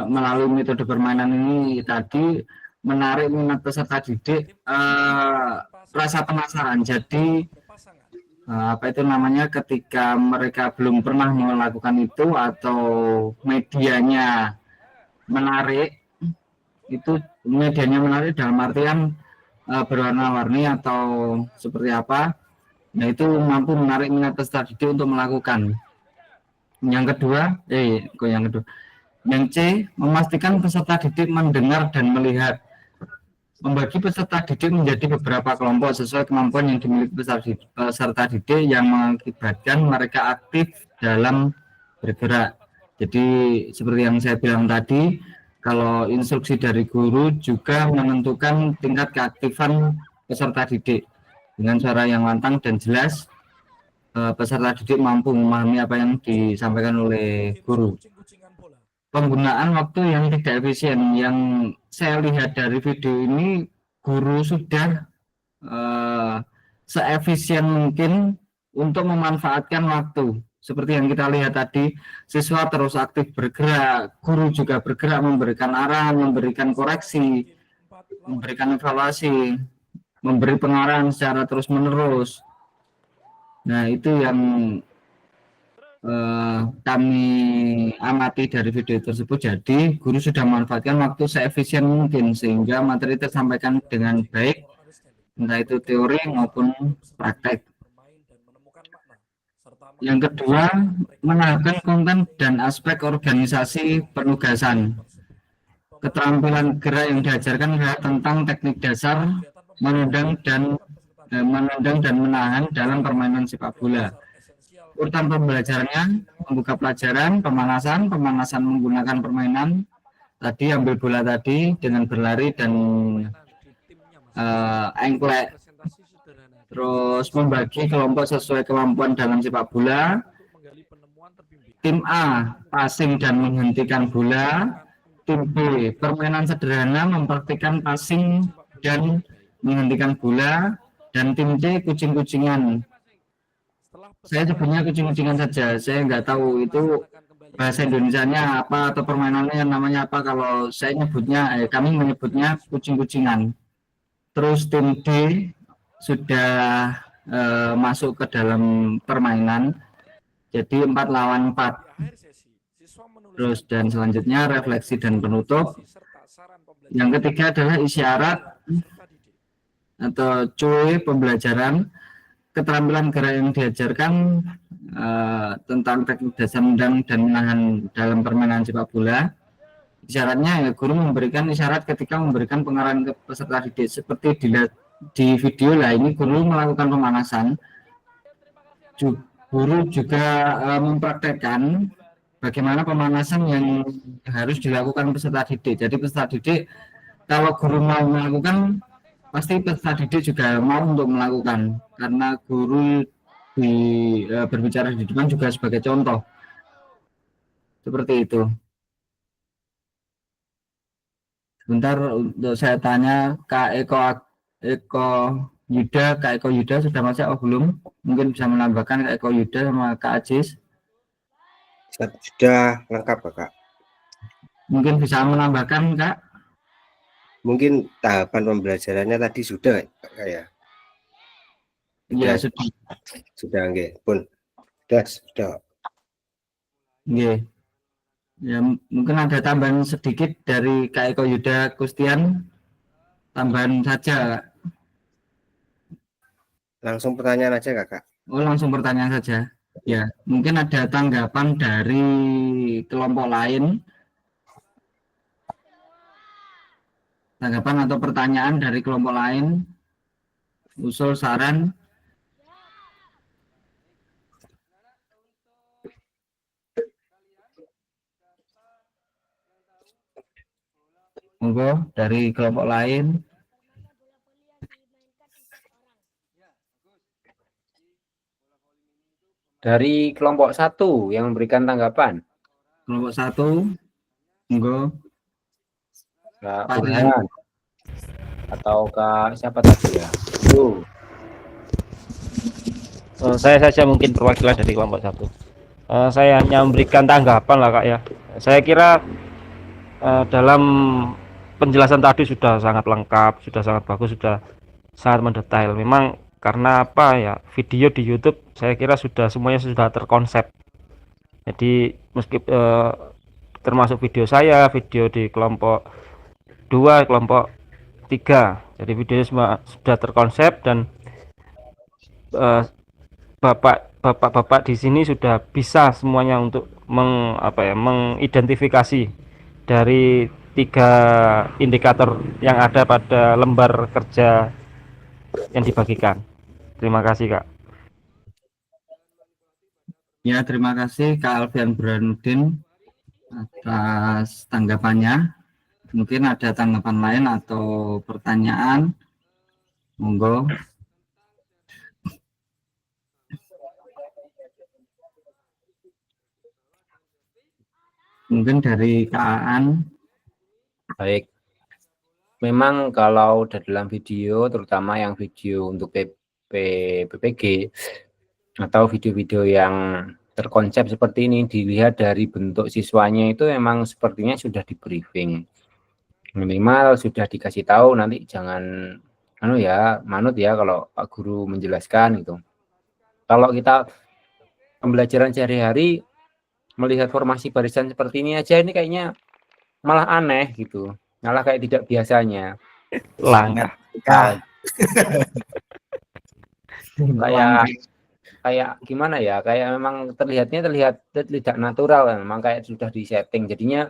melalui metode permainan ini tadi menarik minat peserta didik, rasa penasaran. Jadi apa itu namanya, ketika mereka belum pernah melakukan itu atau medianya menarik, itu medianya menarik dalam artian berwarna-warni atau seperti apa. Nah, itu mampu menarik minat peserta didik untuk melakukan. Yang kedua, yang C, memastikan peserta didik mendengar dan melihat. Membagi peserta didik menjadi beberapa kelompok sesuai kemampuan yang dimiliki peserta didik yang mengakibatkan mereka aktif dalam bergerak. Jadi seperti yang saya bilang tadi, kalau instruksi dari guru juga menentukan tingkat keaktifan peserta didik. Dengan suara yang lantang dan jelas, peserta didik mampu memahami apa yang disampaikan oleh guru. Penggunaan waktu yang tidak efisien, yang saya lihat dari video ini, guru sudah seefisien mungkin untuk memanfaatkan waktu. Seperti yang kita lihat tadi, siswa terus aktif bergerak, guru juga bergerak, memberikan arahan, memberikan koreksi, memberikan evaluasi, memberi pengarahan secara terus-menerus. Nah, itu yang kami amati dari video tersebut. Jadi guru sudah memanfaatkan waktu seefisien mungkin sehingga materi tersampaikan dengan baik, entah itu teori maupun praktek. Yang kedua, menangkan konten dan aspek organisasi penugasan. Keterampilan gerak yang diajarkan adalah tentang teknik dasar menendang dan menahan dalam permainan sepak bola. Urutan pembelajarannya, membuka pelajaran, pemanasan menggunakan permainan, tadi ambil bola tadi dengan berlari dan engklek. Terus membagi kelompok sesuai kemampuan dalam sepak bola. Tim A, passing dan menghentikan bola. Tim B, permainan sederhana, mempraktikkan passing dan menghentikan bola. Dan tim C, kucing-kucingan. Saya sebutnya kucing-kucingan saja, saya nggak tahu itu bahasa Indonesianya apa atau permainannya namanya apa. Kalau saya nyebutnya, kami menyebutnya kucing-kucingan. Terus tim D sudah masuk ke dalam permainan, jadi 4 lawan 4. Terus dan selanjutnya refleksi dan penutup. Yang ketiga adalah isyarat atau cuy pembelajaran. Keterampilan gerak yang diajarkan tentang teknik dasar menendang dan menahan dalam permainan sepak bola. Isyaratnya, guru memberikan isyarat ketika memberikan pengarahan ke peserta didik. Seperti dilihat di video lah, ini guru melakukan pemanasan. Guru juga mempraktekkan bagaimana pemanasan yang harus dilakukan peserta didik. Jadi peserta didik, kalau guru mau melakukan, pasti peserta didik juga mau untuk melakukan, karena guru berbicara di depan juga sebagai contoh. Seperti itu. Sebentar untuk saya tanya Kak Eko Yuda sudah masuk atau belum? Mungkin bisa menambahkan Kak Eko Yuda sama Kak Ajis. Sudah lengkap Kak. Mungkin bisa menambahkan Kak? Mungkin tahapan pembelajarannya tadi sudah Kak ya? Iya, sudah. Sudah nggih, pun. Sudah. Nggih. Ya, mungkin ada tambahan sedikit dari Kak Eko Yuda Kustian. Tambahan saja. Langsung pertanyaan aja Kak. Oh, langsung pertanyaan saja. Ya, mungkin ada tanggapan dari kelompok lain. Tanggapan atau pertanyaan dari kelompok lain, usul saran. Monggo dari kelompok lain. Dari kelompok 1 yang memberikan tanggapan. Kelompok 1, monggo. Kak Pak Burhan atau Kak siapa tadi ya? Saya saja mungkin perwakilan dari kelompok 1. Saya hanya memberikan tanggapan lah Kak ya. Saya kira dalam penjelasan tadi sudah sangat lengkap, sudah sangat bagus, sudah sangat mendetail. Memang karena apa ya, video di YouTube saya kira semuanya sudah terkonsep. Jadi meski termasuk video saya, video di kelompok 2, kelompok 3. Jadi videonya semua sudah terkonsep dan bapak-bapak di sini sudah bisa semuanya untuk mengidentifikasi dari 3 indikator yang ada pada lembar kerja yang dibagikan. Terima kasih Kak. Ya, terima kasih Kak Alfian Burhanuddin atas tanggapannya. Mungkin ada tanggapan lain atau pertanyaan, monggo. Mungkin dari Kak Aan. Baik. Memang kalau dalam video, terutama yang video untuk PPG atau video-video yang terkonsep seperti ini, dilihat dari bentuk siswanya itu memang sepertinya sudah di briefing. Minimal sudah dikasih tahu, nanti jangan manut ya kalau Pak Guru menjelaskan gitu. Kalau kita pembelajaran sehari-hari melihat formasi barisan seperti ini aja, ini kayaknya malah aneh gitu, malah kayak tidak biasanya. Langka. Kayak gimana ya, kayak memang terlihat tidak natural, memang kayak sudah disetting. Jadinya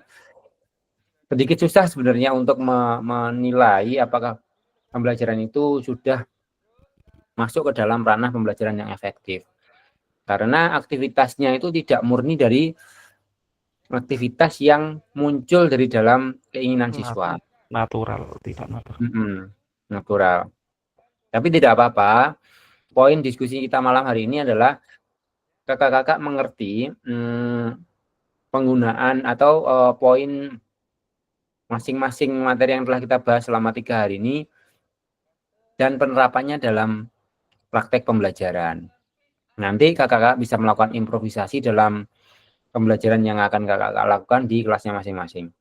sedikit susah sebenarnya untuk menilai apakah pembelajaran itu sudah masuk ke dalam ranah pembelajaran yang efektif. Karena aktivitasnya itu tidak murni dari aktivitas yang muncul dari dalam keinginan siswa. Natural, tidak natural. Natural. Tapi tidak apa-apa. Poin diskusi kita malam hari ini adalah kakak-kakak mengerti penggunaan atau poin masing-masing materi yang telah kita bahas selama 3 hari ini dan penerapannya dalam praktek pembelajaran. Nanti kakak-kakak bisa melakukan improvisasi dalam pembelajaran yang akan kakak lakukan di kelasnya masing-masing.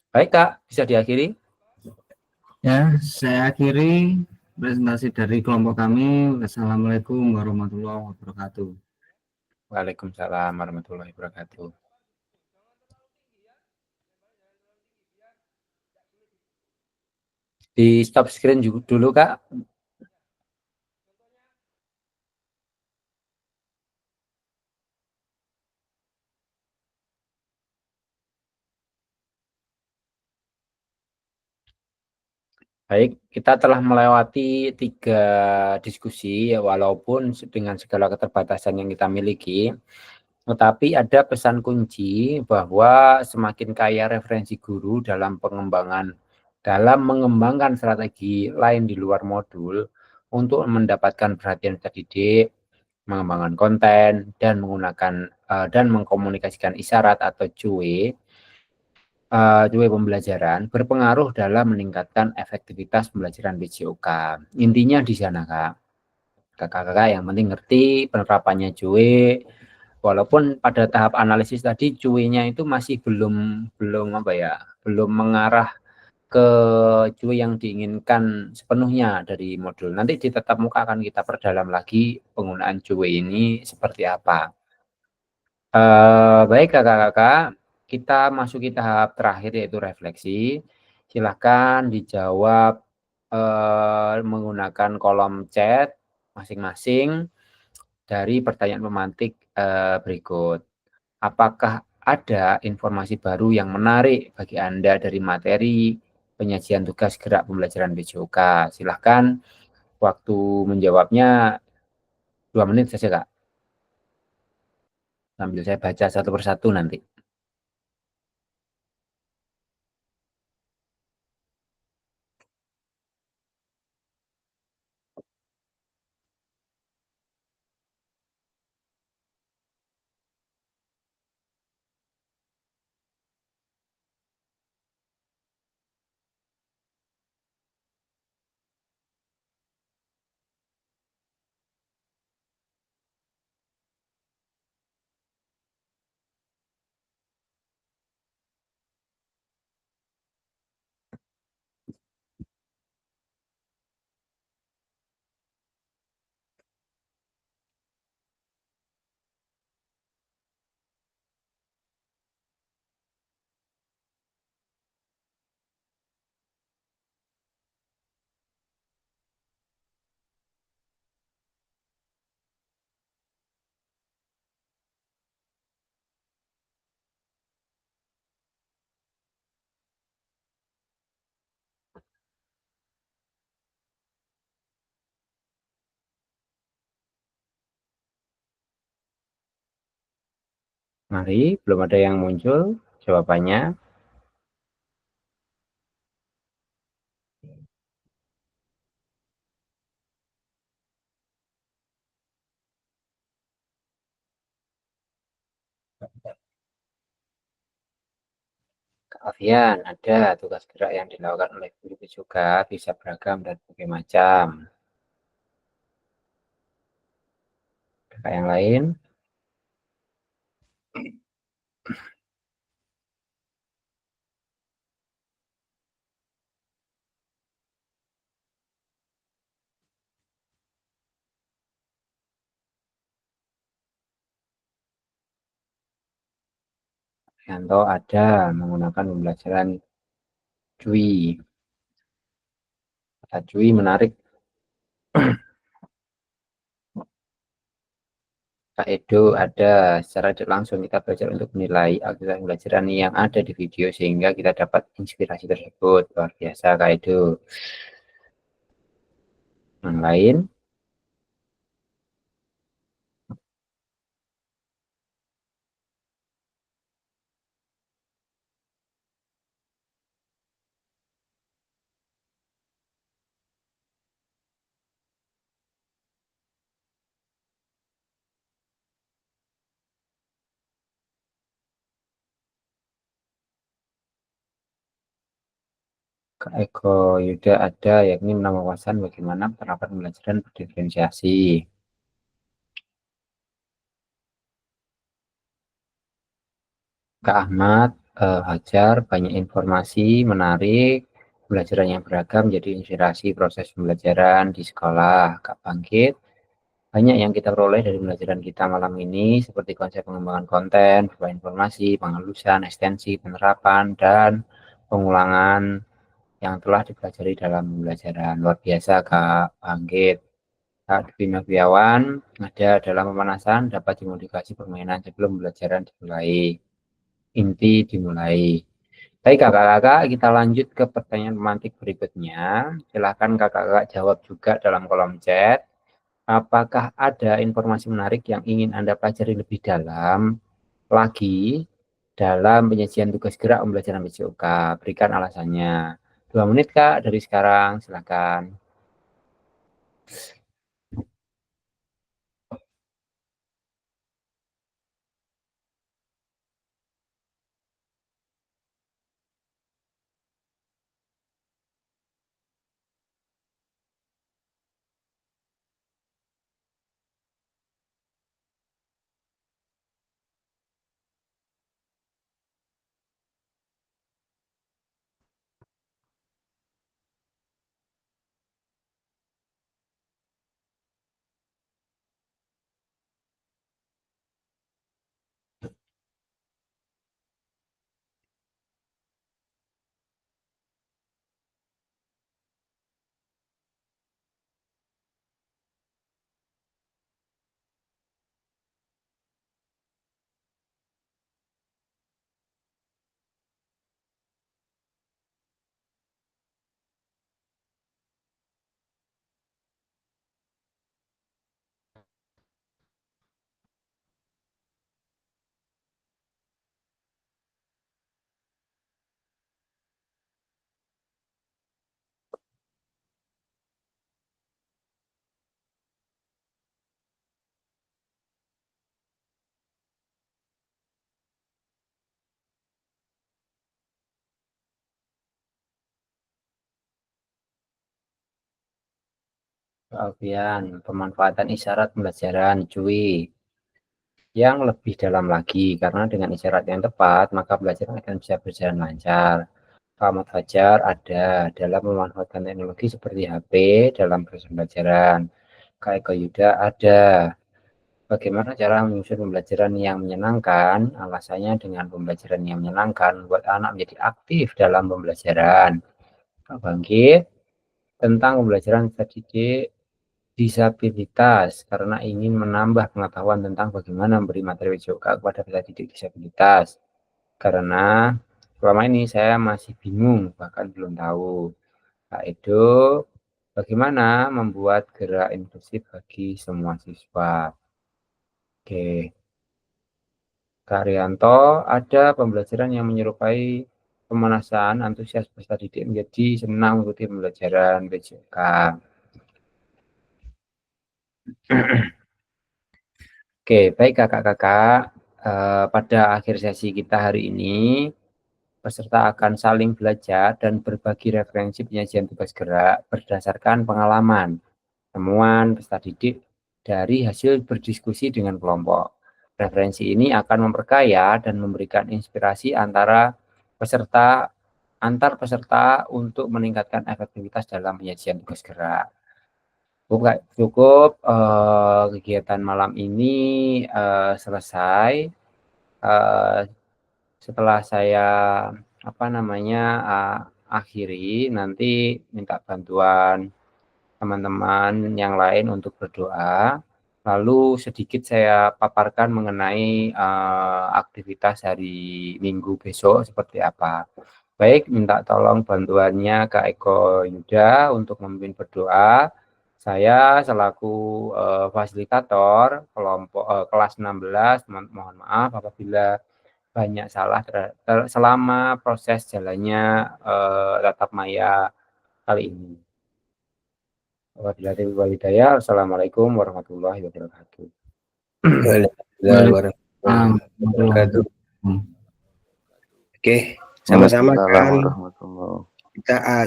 Baik Kak, bisa diakhiri? Ya, saya akhiri presentasi dari kelompok kami. Wassalamualaikum warahmatullahi wabarakatuh. Waalaikumsalam warahmatullahi wabarakatuh. Di stop screen dulu Kak. Baik, kita telah melewati 3 diskusi, ya, walaupun dengan segala keterbatasan yang kita miliki, tetapi ada pesan kunci bahwa semakin kaya referensi guru dalam mengembangkan strategi lain di luar modul untuk mendapatkan perhatian peserta didik, mengembangkan konten, dan menggunakan dan mengkomunikasikan isyarat atau cuy pembelajaran berpengaruh dalam meningkatkan efektivitas pembelajaran BJOK. Intinya di sana Kak. Kakak-kakak yang penting ngerti penerapannya cuy. Walaupun pada tahap analisis tadi cuinya itu masih belum mengarah ke cuy yang diinginkan sepenuhnya dari modul. Nanti di tatap muka akan kita perdalam lagi penggunaan cuy ini seperti apa. Baik kakak-kakak. Kita masuki tahap terakhir yaitu refleksi. Silahkan dijawab menggunakan kolom chat masing-masing. dari pertanyaan pemantik berikut. Apakah ada informasi baru yang menarik bagi Anda dari materi penyajian tugas gerak pembelajaran BJOK? Silahkan waktu menjawabnya 2 menit saja, Kak. Sambil saya baca satu persatu nanti. Mari, belum ada yang muncul jawabannya. Kak Alfian, ada tugas gerak yang dilakukan oleh guru juga bisa beragam dan berbagai macam. Kakak yang lain? Yanto ada menggunakan pembelajaran Cui. Kata Cui menarik. Kak Edo ada secara tidak langsung kita belajar untuk menilai aktivitas pembelajaran yang ada di video sehingga kita dapat inspirasi tersebut. Luar biasa Kak Edo. Yang lain? Kak Eko Yuda ada yakni menambah wawasan bagaimana penerapan pembelajaran berdiferensiasi. Kak Ahmad Hajar banyak informasi menarik, pembelajaran yang beragam jadi inspirasi proses pembelajaran di sekolah. Kak Bangkit banyak yang kita peroleh dari pembelajaran kita malam ini seperti konsep pengembangan konten, berupa informasi, penghalusan, ekstensi, penerapan, dan pengulangan yang telah dipelajari dalam pembelajaran. Luar biasa Kak Bangkit. Kak Dwi Noviawan ada dalam pemanasan dapat dimodifikasi permainan sebelum pembelajaran dimulai. Inti dimulai. Baik kakak-kakak, kita lanjut ke pertanyaan pemantik berikutnya. Silahkan kakak-kakak jawab juga dalam kolom chat. Apakah ada informasi menarik yang ingin Anda pelajari lebih dalam lagi dalam penyajian tugas gerak pembelajaran BJOK? Berikan alasannya. 2 menit Kak dari sekarang, silakan. Alfian, pemanfaatan isyarat pembelajaran, cuy. Yang lebih dalam lagi, karena dengan isyarat yang tepat, maka pelajaran akan bisa berjalan lancar. Pak Fajar ada dalam memanfaatkan teknologi seperti HP dalam proses pembelajaran. Kak Eko Yuda ada. Bagaimana cara menyusun pembelajaran yang menyenangkan? Alasannya dengan pembelajaran yang menyenangkan, buat anak menjadi aktif dalam pembelajaran. Pak Bangkit, tentang pembelajaran didik disabilitas, karena ingin menambah pengetahuan tentang bagaimana memberi materi PJOK kepada peserta didik disabilitas. Karena selama ini saya masih bingung, bahkan belum tahu. Pak Edo, bagaimana membuat gerak inklusif bagi semua siswa? Oke. Kak Rianto, ada pembelajaran yang menyerupai pemanasan antusias peserta didik menjadi senang mengikuti pembelajaran PJOK. Oke, baik kakak-kakak. Pada akhir sesi kita hari ini, peserta akan saling belajar dan berbagi referensi penyajian tugas gerak berdasarkan pengalaman, temuan peserta didik dari hasil berdiskusi dengan kelompok. Referensi ini akan memperkaya dan memberikan inspirasi antar peserta untuk meningkatkan efektivitas dalam penyajian tugas gerak. Cukup kegiatan malam ini selesai. Setelah saya akhiri, nanti minta bantuan teman-teman yang lain untuk berdoa. Lalu sedikit saya paparkan mengenai aktivitas hari Minggu besok seperti apa. Baik, minta tolong bantuannya Kak Eko Yuda untuk memimpin berdoa. Saya selaku fasilitator kelompok kelas 16, mohon maaf apabila banyak salah selama proses jalannya tatap maya kali ini. Wabillahi walhidayah. Assalamualaikum warahmatullahi wabarakatuh. Waalaikumsalam warahmatullahi wabarakatuh. Oke, sama-sama kan.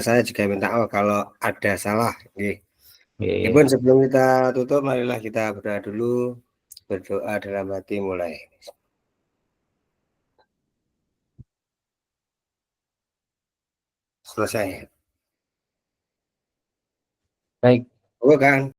Saya juga minta maaf kalau ada salah. Ibu, sebelum kita tutup, marilah kita berdoa dulu. Berdoa dalam hati mulai. Selesai. Baik. Bukan.